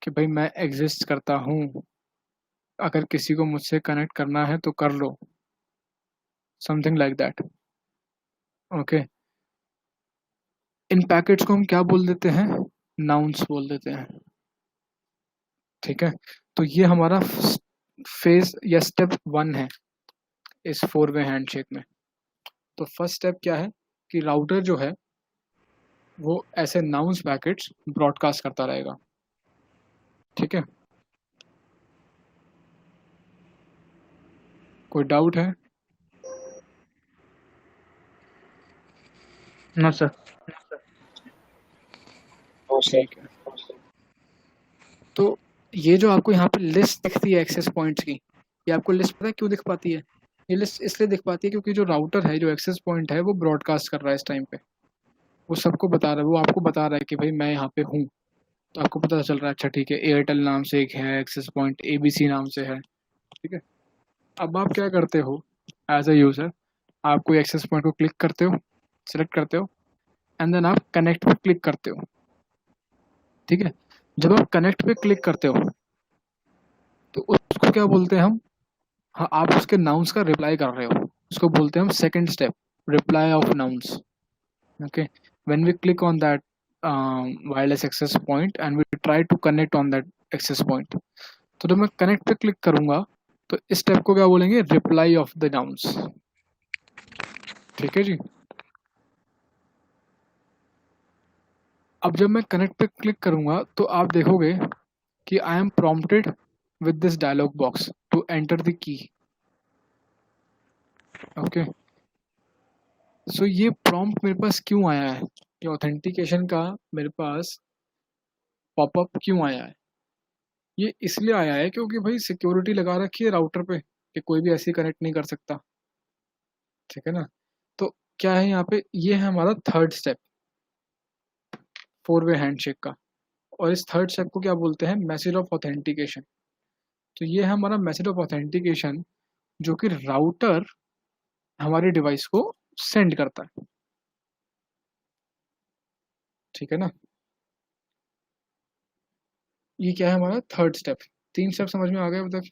S1: कि भाई मैं एग्जिस्ट करता हूँ, अगर किसी को मुझसे कनेक्ट करना है तो कर लो, समथिंग लाइक दैट। ओके। इन पैकेट्स को हम क्या बोल देते हैं, नाउन्स बोल देते हैं। ठीक है। तो ये हमारा फेज या स्टेप 1 है इस 4 वे हैंडशेक में। तो फर्स्ट स्टेप क्या है कि राउटर जो है वो ऐसे नाउन्स पैकेट्स ब्रॉडकास्ट करता रहेगा। ठीक है। कोई डाउट है?
S2: No sir.
S3: No sir.
S1: ठीक है। तो ये जो आपको यहाँ पे लिस्ट दिखती है एक्सेस पॉइंट्स की, ये आपको लिस्ट पता है क्यों दिख पाती है? ये लिस्ट इसलिए दिख पाती है क्योंकि जो राउटर है, जो एक्सेस पॉइंट है, वो ब्रॉडकास्ट कर रहा है इस टाइम पे। वो सबको बता रहा है, वो आपको बता रहा है कि भाई मैं यहाँ पे हूँ। तो आपको पता चल रहा है, अच्छा ठीक है, एयरटेल नाम से एक है एक्सेस पॉइंट, ABC नाम से है। ठीक है। अब आप क्या करते हो एज अ यूज़र, आप कोई एक्सेस पॉइंट को क्लिक करते हो, सिलेक्ट करते हो, एंड देन आप कनेक्ट पे क्लिक करते हो। ठीक है। जब आप कनेक्ट पे क्लिक करते हो तो उसको क्या बोलते हैं हम, हाँ आप उसके नाउन्स का रिप्लाई कर रहे हो, उसको बोलते हैं हम second step, reply of nonce. Okay. When we click on that wireless access point and we try to connect on that access point, तो जब मैं कनेक्ट पे क्लिक करूंगा तो इस स्टेप को क्या बोलेंगे, रिप्लाई ऑफ द नाउन्स। ठीक है जी। अब जब मैं कनेक्ट पे क्लिक करूंगा तो आप देखोगे कि I am prompted with this dialog box to enter the key. Okay. So ये प्रॉम्प्ट मेरे पास क्यों आया है, ये ऑथेंटिकेशन का मेरे पास पॉपअप क्यों आया है? ये इसलिए आया है क्योंकि भाई सिक्योरिटी लगा रखी है राउटर पे कि कोई भी ऐसे कनेक्ट नहीं कर सकता। ठीक है ना। तो क्या है यहाँ पे, ये है हमारा थर्ड स्टेप। 4 वे हैंडशेक का। और इस थर्ड स्टेप को क्या बोलते हैं? Message of authentication. तो ये है हमारा मैसेज ऑफ ऑथेंटिकेशन, जो कि राउटर हमारे डिवाइस को सेंड करता है। ठीक है ना? ये क्या है हमारा थर्ड स्टेप। 3 स्टेप समझ में आ गए अब तक?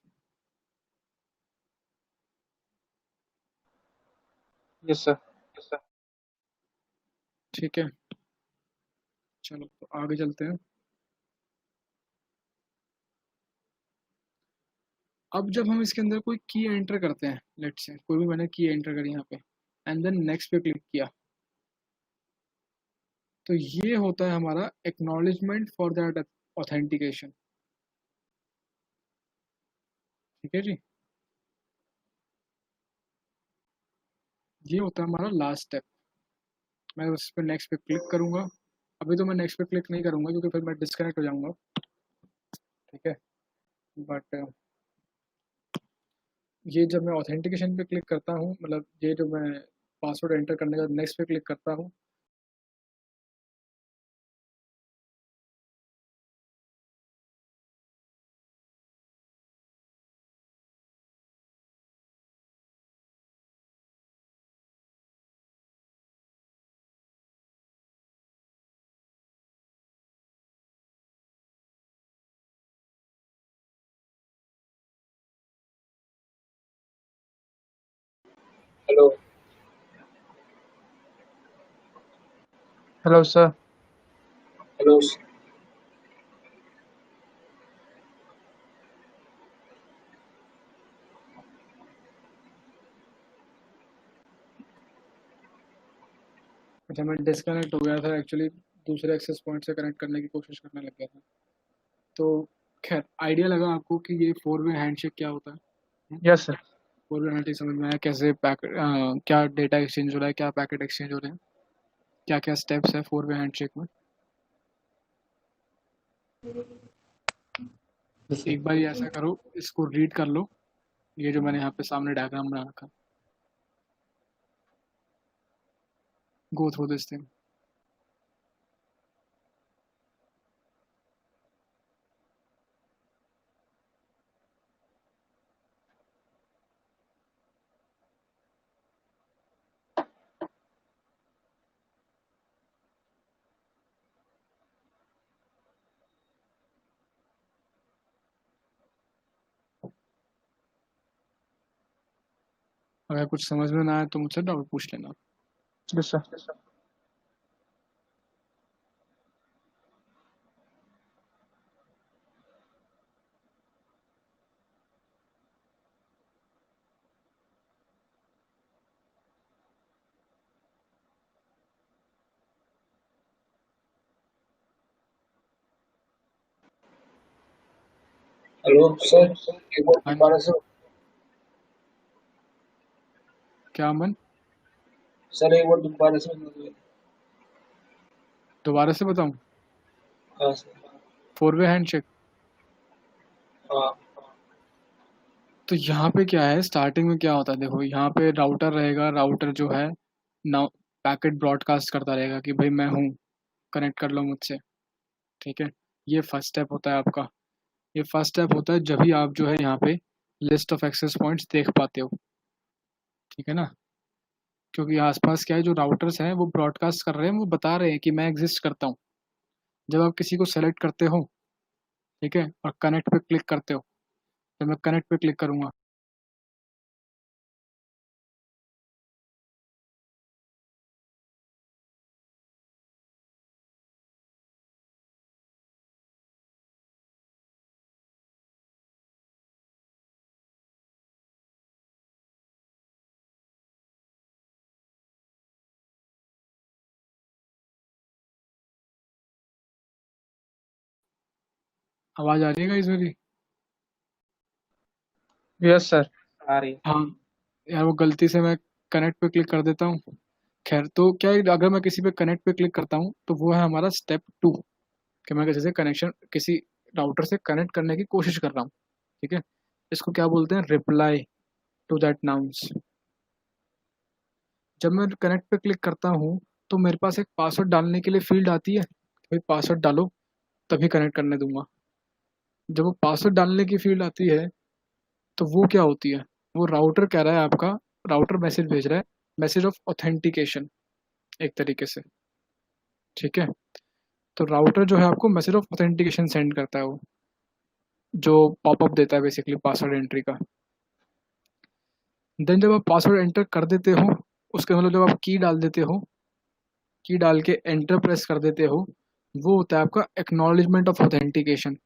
S2: Yes sir.
S1: ठीक है, चलो तो आगे चलते हैं। अब जब हम इसके अंदर कोई की एंटर करते हैं, लेट्स से कोई भी मैंने की एंटर करी यहाँ पे, एंड देन नेक्स्ट पे क्लिक किया, तो ये होता है हमारा एक्नॉलेजमेंट फॉर दैट ऑथेंटिकेशन। ठीक है जी, ये होता है हमारा लास्ट स्टेप। मैं उस पर नेक्स्ट पे क्लिक करूंगा। अभी तो मैं नेक्स्ट पे क्लिक नहीं करूंगा क्योंकि फिर मैं डिस्कनेक्ट हो जाऊंगा। ठीक है, बट ये जब मैं ऑथेंटिकेशन पे क्लिक करता हूँ, मतलब ये जो मैं पासवर्ड एंटर करने का नेक्स्ट पे क्लिक करता हूँ,
S3: हेलो
S2: हेलो सर।
S3: हेलो
S1: जब मैं डिस्कनेक्ट हो गया था एक्चुअली, दूसरे एक्सेस पॉइंट से कनेक्ट करने की कोशिश करने लग गया था। तो खैर आइडिया लगा आपको कि ये 4 वे हैंडशेक क्या होता है?
S2: Yes sir.
S1: 4 वे हैंडशेक समझ में आया? कैसे पैकेट, क्या डेटा एक्सचेंज हो रहा है, क्या पैकेट एक्सचेंज हो रहे हैं, क्या क्या स्टेप्स है 4 वे हैंडशेक में। एक बार ऐसा करो, इसको रीड कर लो, ये जो मैंने यहाँ पे सामने डायग्राम बना रखा, गो थ्रू दिस थिंग। अगर कुछ समझ में ना आए तो मुझसे डाउट पूछ लेना।
S2: Yes sir.
S3: हेलो सर, एक बार
S1: हाँ,
S3: दोबारा से
S1: क्या मन?
S3: सर एक बार दोबारा से मतलब
S1: दोबारा से बताऊं?
S3: हाँ सर
S1: 4 वे हैंडशेक।
S3: हाँ
S1: तो यहाँ पे क्या है, स्टार्टिंग में क्या होता है, देखो यहाँ पे राउटर रहेगा, राउटर जो है ना पैकेट ब्रॉडकास्ट करता रहेगा कि भाई मैं हूँ, कनेक्ट कर लो मुझसे। ठीक है, ये फर्स्ट स्टेप होता है आपका। ये फर्स्ट स्टेप होता है जब भी आप जो है यहाँ पे लिस्ट ऑफ एक्सेस पॉइंट्स देख पाते हो। ठीक है ना? क्योंकि आसपास क्या है, जो राउटर्स हैं वो ब्रॉडकास्ट कर रहे हैं, वो बता रहे हैं कि मैं एग्जिस्ट करता हूँ। जब आप किसी को सेलेक्ट करते हो, ठीक है, और कनेक्ट पे क्लिक करते हो, तो मैं कनेक्ट पे क्लिक करूँगा, आवाज़ आ रही है गाइस मेरी?
S2: Yes sir. आ रही है।
S1: हाँ, यार वो गलती से मैं कनेक्ट पे क्लिक कर देता हूँ। खैर, तो क्या है, अगर मैं किसी पे कनेक्ट पे क्लिक करता हूँ तो वो है हमारा स्टेप 2, कि मैं किसी से कनेक्शन, किसी राउटर से कनेक्ट करने की कोशिश कर रहा हूँ। ठीक है, इसको क्या बोलते हैं? Reply to that nonce. जब मैं कनेक्ट पे क्लिक करता हूँ तो मेरे पास एक पासवर्ड डालने के लिए फील्ड आती है, भाई पासवर्ड डालो तभी कनेक्ट करने दूंगा। जब वो पासवर्ड डालने की फील्ड आती है तो वो क्या होती है, वो राउटर कह रहा है आपका, राउटर मैसेज भेज रहा है, मैसेज ऑफ ऑथेंटिकेशन एक तरीके से, ठीक है। तो राउटर जो है आपको मैसेज ऑफ ऑथेंटिकेशन सेंड करता है, वो जो पॉपअप देता है बेसिकली पासवर्ड एंट्री का। देन जब आप पासवर्ड एंटर कर देते हो, उसके मतलब जब आप की डाल देते हो, की डाल के एंटर प्रेस कर देते हो, वो होता है आपका एक्नॉलेजमेंट ऑफ ऑथेंटिकेशन।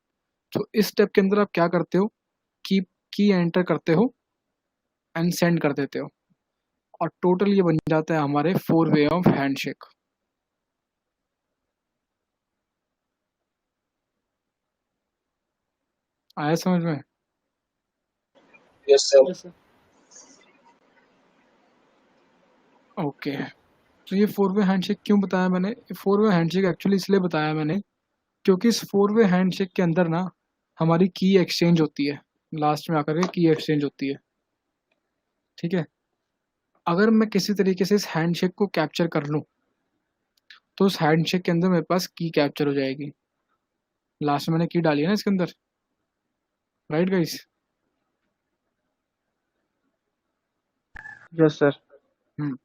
S1: तो इस स्टेप के अंदर आप क्या करते हो, की एंटर करते हो एंड सेंड कर देते हो, और टोटल ये बन जाता है हमारे 4 वे ऑफ हैंडशेक। आया समझ में?
S3: yes sir.
S1: ओके। तो ये 4 वे हैंडशेक क्यों बताया मैंने, 4 वे हैंडशेक एक्चुअली इसलिए बताया मैंने क्योंकि इस 4 वे हैंडशेक के अंदर ना हमारी की एक्सचेंज होती है, लास्ट में आकर के की एक्सचेंज होती है, ठीक है। अगर मैं किसी तरीके से इस हैंडशेक को कैप्चर कर लूँ तो उस हैंडशेक के अंदर मेरे पास की कैप्चर हो जाएगी। लास्ट में मैंने की डाली है ना इसके अंदर, right guys?
S2: Yes sir.
S1: Hmm.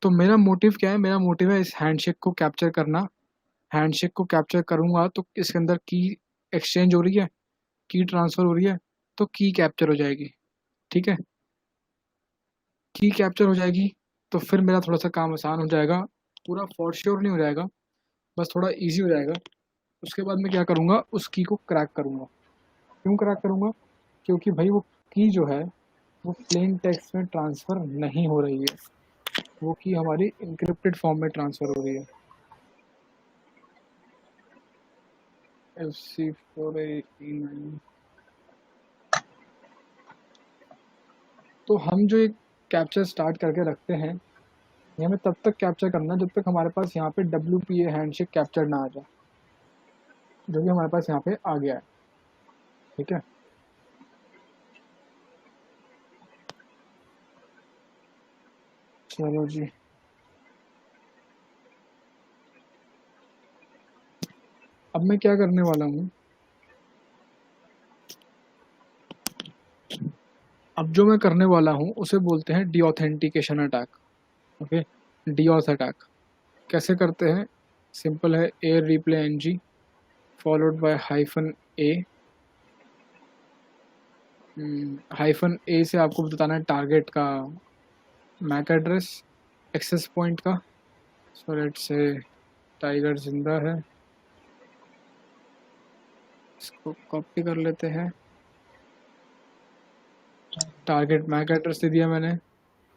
S1: तो मेरा मोटिव क्या है, मेरा मोटिव है इस हैंडशेक को कैप्चर करना। हैंडशेक को कैप्चर करूंगा तो इसके अंदर की एक्सचेंज हो रही है, की ट्रांसफर हो रही है, तो की कैप्चर हो जाएगी, ठीक है। की कैप्चर हो जाएगी तो फिर मेरा थोड़ा सा काम आसान हो जाएगा, पूरा फॉर श्योर नहीं हो जाएगा, बस थोड़ा इजी हो जाएगा। उसके बाद मैं क्या करूँगा, उस की को क्रैक करूँगा। क्यों क्रैक करूँगा? क्योंकि भाई वो की जो है वो प्लेन टेक्स्ट में ट्रांसफ़र नहीं हो रही है, वो की हमारी इंक्रिप्टेड फॉर्म में ट्रांसफ़र हो रही है। FC489। तो हम जो एक कैप्चर स्टार्ट करके रखते हैं, ये हमें तब तक कैप्चर करना है जब तक हमारे पास यहाँ पे WPA हैंडशेक कैप्चर ना आ जाए, जो कि हमारे पास यहाँ पे आ गया है, ठीक है। चलो जी, अब मैं क्या करने वाला हूँ, अब जो मैं करने वाला हूँ उसे बोलते हैं D authentication attack. Okay, D auth attack कैसे करते हैं? सिंपल है, air replay NG followed bye -A। -A से आपको बताना है टारगेट का मैक एड्रेस, एक्सेस पॉइंट का। सो लेट से टाइगर जिंदा है, इसको कॉपी कर लेते हैं। टारगेट मैक एड्रेस दे दिया मैंने,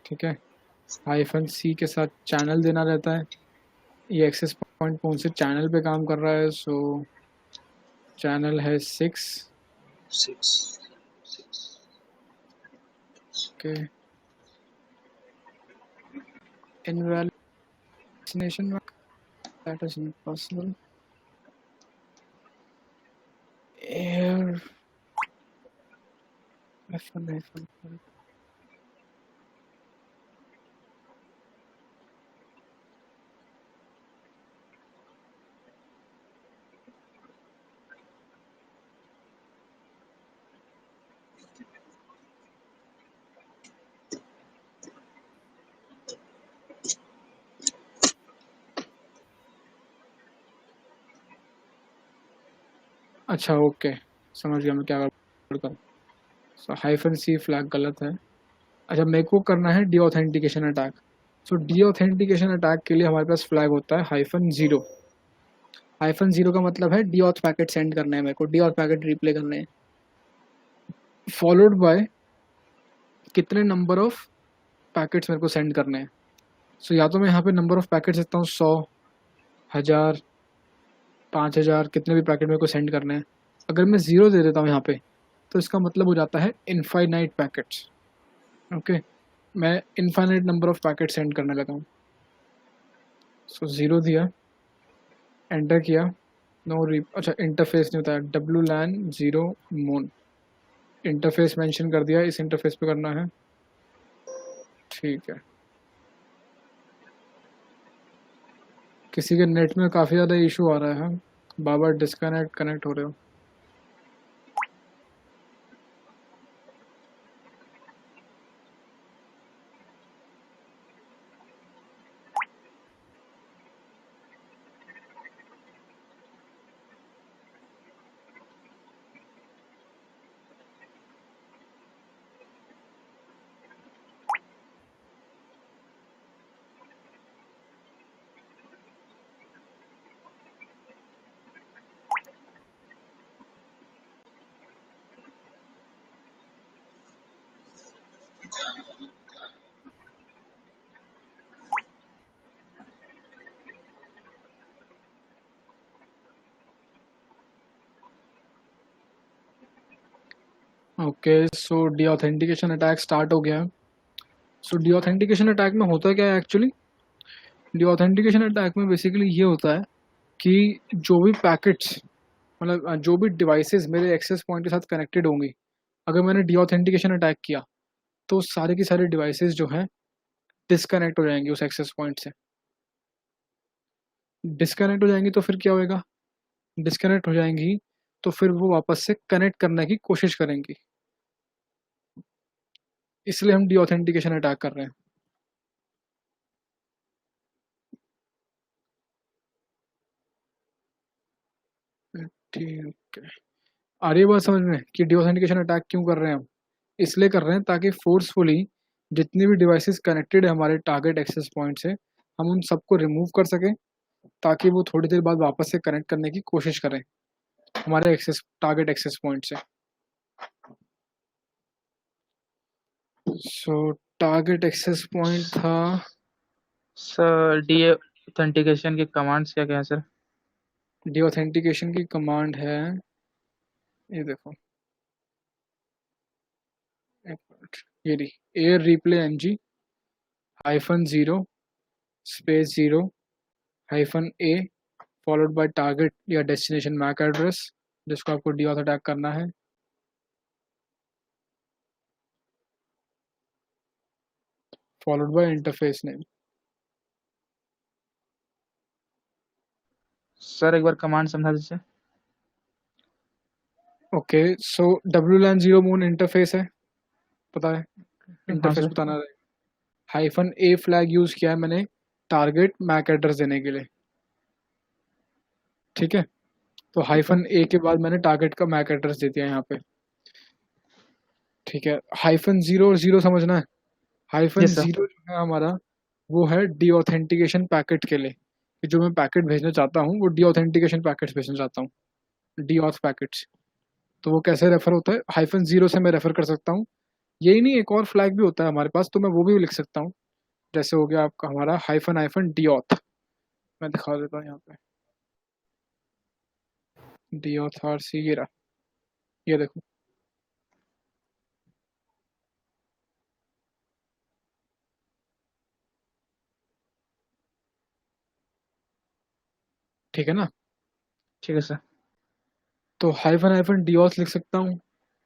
S1: ठीक है। -C के साथ चैनल देना रहता है, ये एक्सेस पॉइंट कौन से चैनल पे काम कर रहा है, सो चैनल है 6।
S3: 6
S1: okay, invalid destination that is impossible। air F1। अच्छा ओके, समझ गया मैं क्या करूँ। सो -C फ्लैग गलत है। अच्छा, मेरे को करना है डी ऑथेंटिकेशन अटैक। सो डी ऑथेंटिकेशन अटैक के लिए हमारे पास फ्लैग होता है -0। -0 का मतलब है डी ऑथ पैकेट सेंड करना है मेरे को, डी ऑथ पैकेट रिप्ले करने हैं, फॉलोड बाय कितने नंबर ऑफ पैकेट्स मेरे को सेंड करने हैं। सो या तो मैं यहाँ पे नंबर ऑफ पैकेट्स देता हूँ 100, 1000, 5000, कितने भी पैकेट मेरे को सेंड करने हैं। अगर मैं 0 दे देता हूँ यहाँ पे तो इसका मतलब हो जाता है इनफाइनाइट पैकेट्स। ओके, मैं infinite number of packet send करने लगा हूँ। सो 0 दिया, एंटर किया, नो री, अच्छा इंटरफेस नहीं बताया, WLAN 0 मोन, इंटरफेस मेंशन कर दिया, इस इंटरफेस पे करना है, ठीक है। किसी के नेट में काफ़ी ज़्यादा इशू आ रहा है, बार बार डिस्कनेक्ट कनेक्ट हो रहे हो। ओके, सो डी ऑथेंटिकेशन अटैक स्टार्ट हो गया है। सो डी ऑथेंटिकेशन अटैक में होता क्या है एक्चुअली? डी ऑथेंटिकेशन अटैक में बेसिकली ये होता है कि जो भी पैकेट्स, मतलब जो भी डिवाइसेस मेरे एक्सेस पॉइंट के साथ कनेक्टेड होंगी, अगर मैंने डी ऑथेंटिकेशन अटैक किया तो सारे की सारे डिवाइसेस जो हैं डिस्कनेक्ट हो जाएंगी उस एक्सेस पॉइंट से। डिस्कनेक्ट हो जाएंगी तो फिर क्या होएगा? डिस्कनेक्ट हो जाएंगी तो फिर वो वापस से कनेक्ट करने की कोशिश करेंगी, इसलिए हम डी ऑथेंटिकेशन अटैक कर रहे हैं। ठीक है, आ रही है बात समझ में कि डी ऑथेंटिकेशन अटैक क्यों कर रहे हैं हम? इसलिए कर रहे हैं ताकि फोर्सफुली जितनी भी डिवाइसेस कनेक्टेड है हमारे टारगेट एक्सेस पॉइंट से, हम उन सबको रिमूव कर सकें, ताकि वो थोड़ी देर बाद वापस से कनेक्ट करने की कोशिश करें हमारे एक्सेस टारगेट एक्सेस पॉइंट से। सो टारगेट एक्सेस पॉइंट था।
S2: सर डी ऑथेंटिकेशन के कमांड्स क्या क्या है सर?
S1: डी ऑथेंटिकेशन की कमांड है, ये देखो, एक मिनट, ये रही, aireplay N G -0 space 0 -a followed by target या डेस्टिनेशन मैक एड्रेस, जिसको आपको डी ऑथ अटैक करना है। Followed by interface name.
S2: Sir एक बार कमांड समझा दीजिए।
S1: Okay, so WLAN 0 mon interface है, पता है?
S2: हाँ
S1: इंटरफेस
S2: सर।
S1: बताना रहेगा। -a फ्लैग यूज किया है मैंने टारगेट मैक एड्रेस देने के लिए, ठीक है? तो -a के बाद मैंने टारगेट का मैक एड्रेस दे दिया यहाँ पे, ठीक है? -0 और 0 समझना है।
S2: Yes sir.
S1: -0 जो है हमारा, वो है डी ऑथेंटिकेशन पैकेट के लिए, कि जो मैं पैकेट भेजना चाहता हूँ वो डी ऑथेंटिकेशन पैकेट्स भेजना चाहता हूँ, डी ऑथ पैकेट्स। तो वो कैसे रेफर होता है? -0 से मैं रेफर कर सकता हूँ। यही नहीं, एक और फ्लैग भी होता है हमारे पास, तो मैं वो भी लिख सकता हूँ। जैसे हो गया आपका हमारा -डी ऑथ, मैं दिखा देता हूँ यहाँ पे, डी ऑथ RC, ये रहा, ये देखो, ठीक है ना?
S2: ठीक है सर।
S1: तो डी ऑथ लिख सकता हूँ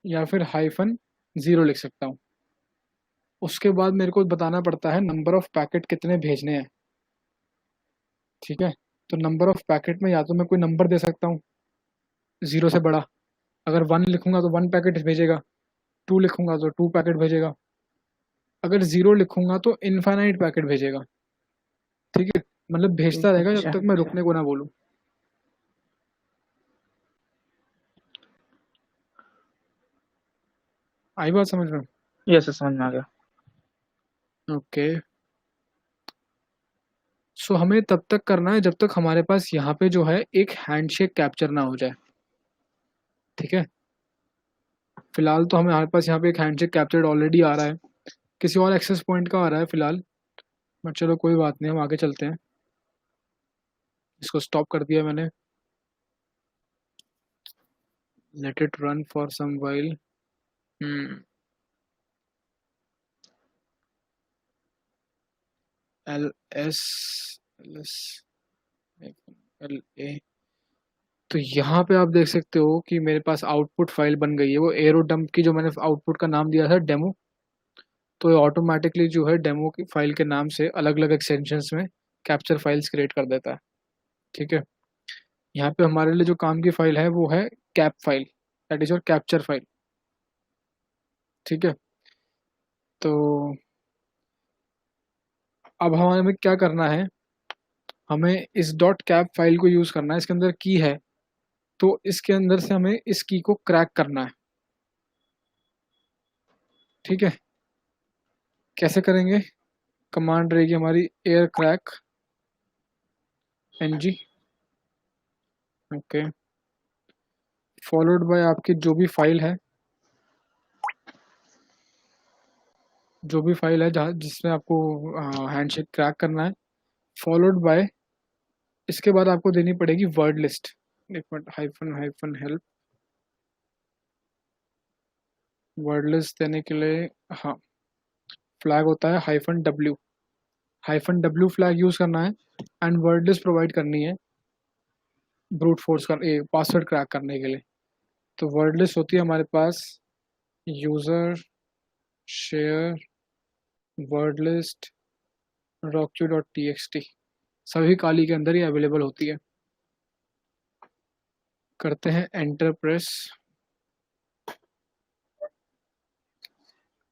S1: या फिर -0 लिख सकता हूँ। उसके बाद मेरे को बताना पड़ता है नंबर ऑफ पैकेट कितने भेजने हैं, ठीक है? तो नंबर ऑफ पैकेट में या तो मैं कोई नंबर दे सकता हूँ 0 से बड़ा, अगर 1 लिखूंगा तो 1 पैकेट भेजेगा, 2 लिखूंगा तो 2 पैकेट भेजेगा, अगर 0 लिखूंगा तो इनफाइनाइट पैकेट भेजेगा, ठीक है? मतलब भेजता रहेगा जब
S2: अच्छा।
S1: तक मैं रुकने को ना बोलूँ। आई बात समझ में?
S2: यस सर, समझ में आ गया।
S1: ओके, सो हमें तब तक करना है जब तक हमारे पास यहाँ पे जो है एक हैंडशेक कैप्चर ना हो जाए, ठीक है? फिलहाल तो हमारे पास यहाँ पे एक हैंडशेक कैप्चर्ड ऑलरेडी आ रहा है, किसी और एक्सेस पॉइंट का आ रहा है फिलहाल, बट चलो कोई बात नहीं, हम आगे चलते हैं। इसको स्टॉप कर दिया मैंने, let it run for some while. LA, तो यहाँ पे आप देख सकते हो कि मेरे पास आउटपुट फाइल बन गई है, वो एरोडम्प की, जो मैंने आउटपुट का नाम दिया था डेमो, तो ये ऑटोमेटिकली जो है डेमो की फाइल के नाम से अलग अलग एक्सटेंशंस में कैप्चर फाइल्स क्रिएट कर देता है। ठीक है। यहाँ पे हमारे लिए जो काम की फाइल है वो है cap file, that is your capture file. ठीक है। तो अब हमें क्या करना है, हमें इस डॉट कैप फाइल को यूज करना है। इसके अंदर की है, तो इसके अंदर से हमें इस की को क्रैक करना है। ठीक है। कैसे करेंगे? कमांड रहेगी हमारी aircrack N G, okay, followed by आपकी जो भी फाइल है, जो भी फाइल है जहाँ जिसमें आपको हैंडशेक क्रैक करना है, फॉलोड बाय, इसके बाद आपको देनी पड़ेगी वर्ड लिस्ट। एक minute, hyphen hyphen help, word list देने के लिए हाँ फ्लैग होता है -w, -w फ्लैग यूज करना है एंड वर्ड लिस्ट प्रोवाइड करनी है ब्रूट फोर्स कर पासवर्ड क्रैक करने के लिए। तो वर्ड लिस्ट होती है हमारे पास user share word list rockq.txt, सभी काली के अंदर ही अवेलेबल होती है। करते हैं एंटर प्रेस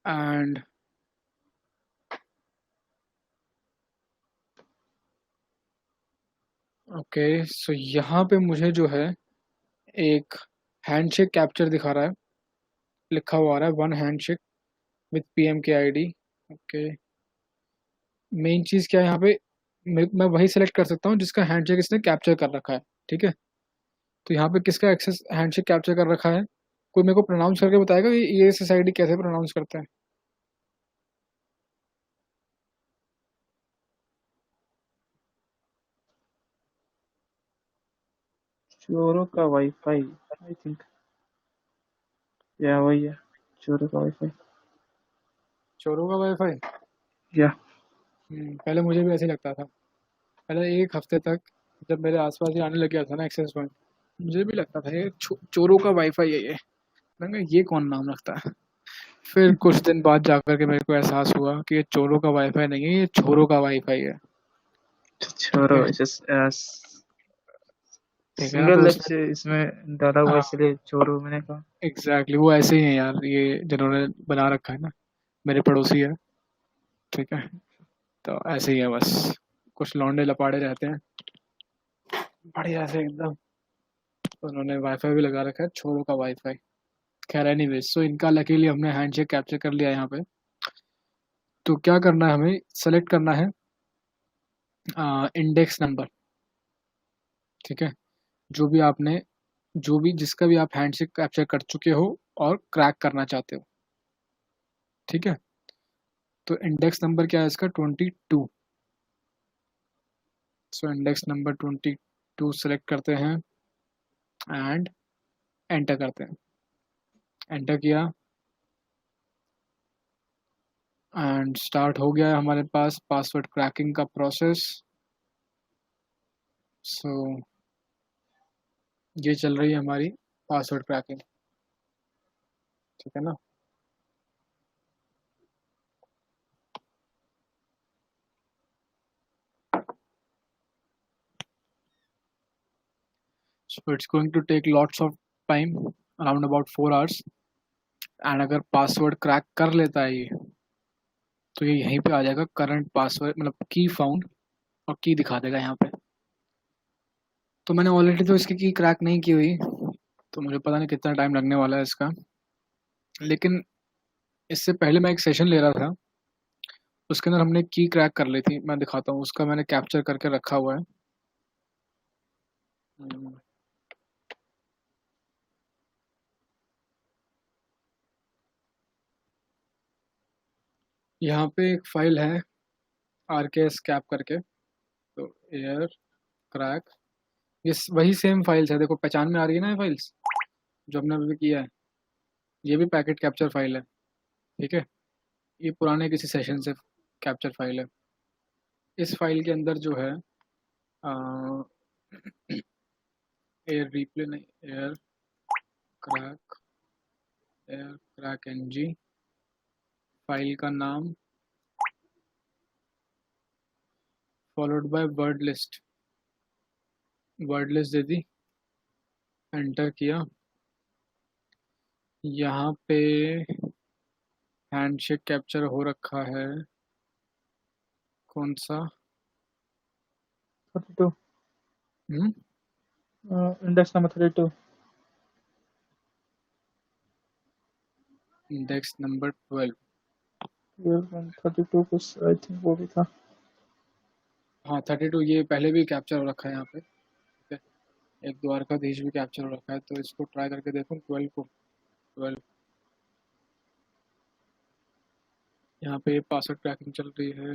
S1: एंड ओके। सो यहाँ पे मुझे जो है एक हैंडशेक कैप्चर दिखा रहा है, लिखा हुआ आ रहा है वन हैंडशेक विथ पीएम के आईडी। ओके, मेन चीज़ क्या है यहाँ पे, मैं वही सेलेक्ट कर सकता हूँ जिसका हैंडशेक इसने कैप्चर कर रखा है। ठीक है। तो यहाँ पे किसका एक्सेस हैंडशेक कैप्चर कर रखा है, कोई मेरे को प्रोनाउंस करके बताएगा ये SSID कैसे प्रोनाउंस करते हैं?
S2: चोरों का वाईफाई, आई थिंक, या वही है, चोरों का वाईफाई,
S1: चोरों का वाईफाई।
S2: या
S1: पहले मुझे भी ऐसे ही लगता था, पहले एक हफ्ते तक जब मेरे आसपास ही आने लग गया था ना एक्सेस पॉइंट, मुझे भी लगता था ये चोरों का वाईफाई है ये। मैंने कहा ये कौन नाम रखता है? फिर कुछ दिन बाद जाकर के मेरे को एहसास हुआ कि ये चोरों का वाईफाई नहीं है, ये छोरों का वाईफाई है। ठीक
S2: चोरों,
S1: है। ठीक है ना, तो
S2: सिंगल
S1: उसमें
S2: एच इसमें डाला हुआ,
S1: हाँ
S2: इसलिए चोरों मैंने कहा।
S1: एग्जैक्टली वो ऐसे ही है यार, ये जिन्होंने बना रखा है ना, मेरे पड़ोसी है। ठीक है। तो ऐसे ही है बस, कुछ लौंडे लपाड़े रहते हैं बढ़िया से एकदम, तो उन्होंने वाईफाई भी लगा रखा है छोरों का वाईफाई। खैर एनीवेज, सो इनका लकीली हमने हैंडशेक कैप्चर कर लिया यहाँ पे। तो क्या करना है, हमें सेलेक्ट करना है इंडेक्स नंबर। ठीक है। जो भी आपने, जो भी जिसका भी आप हैंडशेक कैप्चर कर चुके हो और क्रैक करना चाहते हो। ठीक है। तो इंडेक्स नंबर क्या है इसका, 22। सो इंडेक्स नंबर 22 सेलेक्ट करते हैं एंड एंटर करते हैं। एंटर किया एंड स्टार्ट हो गया है हमारे पास पासवर्ड क्रैकिंग का प्रोसेस। सो ये चल रही है हमारी पासवर्ड क्रैकिंग। ठीक है ना। So it's going to take lots of time, around about 4 hours. And अगर पासवर्ड क्रैक कर लेता है ये, तो ये यहीं पे आ जाएगा करंट पासवर्ड, मतलब की फाउंड, और की दिखा देगा यहाँ पे। तो मैंने ऑलरेडी तो इसकी की क्रैक नहीं की हुई, तो मुझे पता नहीं कितना टाइम लगने वाला है इसका। लेकिन इससे पहले मैं एक सेशन ले रहा था, उसके अंदर हमने की क्रैक कर ली थी, मैं दिखाता हूँ, उसका मैंने कैप्चर करके रखा हुआ है। हम्म, यहाँ पे एक फाइल है RKS कैप करके, तो एयर क्रैक, ये वही सेम फाइल्स है, देखो पहचान में आ रही है ना ये फाइल्स जो हमने अभी किया है। ये भी पैकेट कैप्चर फाइल है। ठीक है। ये पुराने किसी सेशन से कैप्चर फाइल है। इस फाइल के अंदर जो है एयर रिप्ले नहीं, crack aircrack N G, file का नाम followed by word list. Word list दे दी, एंटर किया। यहाँ पे हैंडशेक कैप्चर हो रखा है, कौन सा?
S2: 32
S1: हम्म
S2: इंडेक्स नंबर 32
S1: इंडेक्स नंबर 12।
S2: 32 कुछ आई थिंक वो भी था।
S1: हाँ 32 ये पहले भी कैप्चर हो रखा है यहाँ पे, ठीक है। एक द्वारकाधीश भी कैप्चर हो रखा है, तो इसको ट्राई करके देखूँ 12 को। 12 यहाँ पे पासवर्ड क्रैकिंग चल रही है,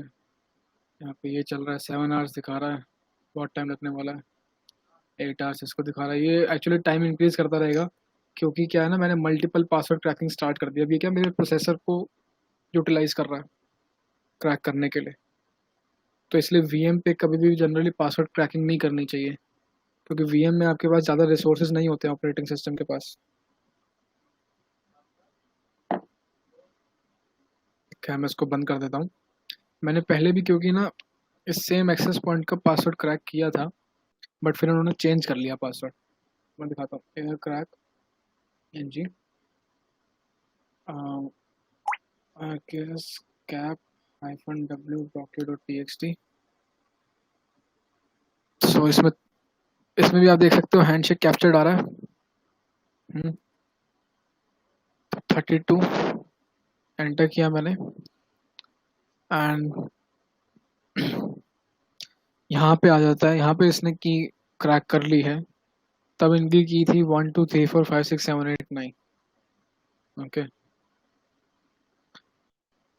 S1: यहाँ पे ये चल रहा है 7 आवर्स दिखा रहा है, बहुत टाइम लगने वाला है। 8 आवर्स इसको दिखा रहा है, ये एक्चुअली टाइम इंक्रीज करता रहेगा, क्योंकि क्या है ना, मैंने मल्टीपल पासवर्ड क्रैकिंग स्टार्ट कर दिया। अब ये क्या मेरे प्रोसेसर को यूटिलाइज कर रहा है क्रैक करने के लिए, तो इसलिए वीएम पे कभी भी जनरली पासवर्ड क्रैकिंग नहीं करनी चाहिए, क्योंकि वीएम में आपके पास ज़्यादा रिसोर्सेज नहीं होते हैं ऑपरेटिंग सिस्टम के पास। क्या मैं इसको बंद कर देता हूँ। मैंने पहले भी क्योंकि ना इस सेम एक्सेस पॉइंट का पासवर्ड क्रैक किया था, बट फिर उन्होंने चेंज कर लिया पासवर्ड। मैं दिखाता हूँ, aircrack N G cap -w.doc.txt। So इसमें इसमें भी आप देख सकते हो हैंडशेक कैप्चर्ड आ रहा है। 32 एंटर किया मैंने, एंड यहाँ पे आ जाता है, यहाँ पे इसने की क्रैक कर ली है। तब इनकी की थी 1 2 3 4 5 6 7 8 9। ओके,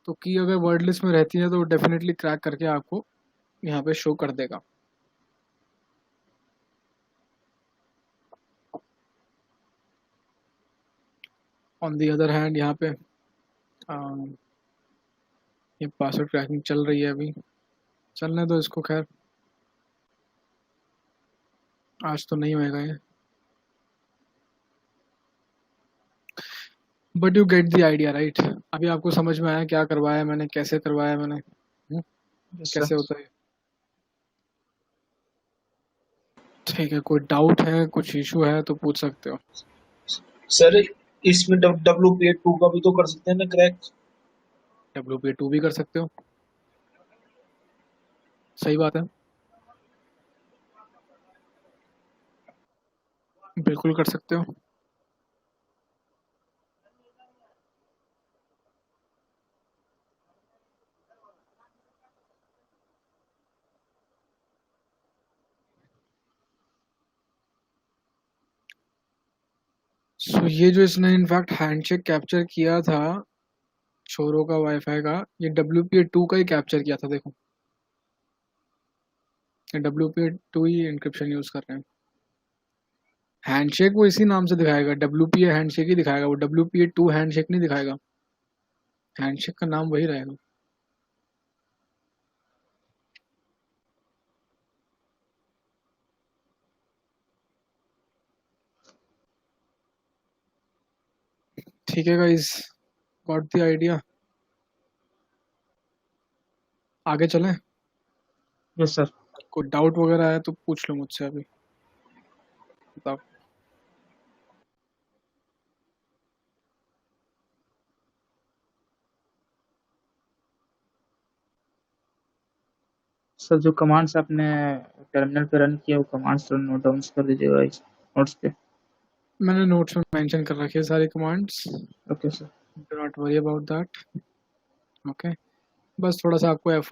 S1: तो की अगर वर्ड लिस्ट में रहती है तो डेफिनेटली क्रैक करके आपको यहाँ पे शो कर देगा। ऑन दी अदर हैंड यहाँ पे ये पासवर्ड क्रैकिंग चल रही है, अभी चलने दो इसको, खैर आज तो नहीं होएगा ये, but you get the idea right. अभी आपको समझ में आया क्या करवाया मैंने, कैसे करवाया मैंने, कैसे होता है। ठीक है, कोई डाउट है, कुछ इशू है तो पूछ सकते हो।
S3: सर इसमें WPA2 का भी तो कर सकते हैं ना क्रैक?
S1: WPA2 भी कर सकते हो, सही बात है, बिल्कुल कर सकते हो। सो ये जो इसने इनफैक्ट हैंडशेक कैप्चर किया था छोरों का वाईफाई का, ये WPA2 का ही कैप्चर किया था। देखो WPA2 ही इंक्रिप्शन यूज कर रहे हैं। हैंडशेक वो इसी नाम से दिखाएगा, WPA हैंडशेक ही दिखाएगा, वो WPA2 हैंडशेक नहीं दिखाएगा, हैंडशेक का नाम वही रहेगा। ठीक है गाइस, गॉट द आइडिया। आगे चलें?
S2: Yes sir.
S1: कोई डाउट वगैरह है तो पूछ लो मुझसे अभी, बताओ।
S2: सर जो कमांड्स आपने टर्मिनल पे रन किया वो कमांड्स तो नोट डाउन कर दीजिएगा इस नोट्स पे।
S1: मैंने नोट्स में मेंशन कर रखी है सारी commands,
S2: okay sir.
S1: Do not worry about that. Okay, बस थोड़ा सा आपको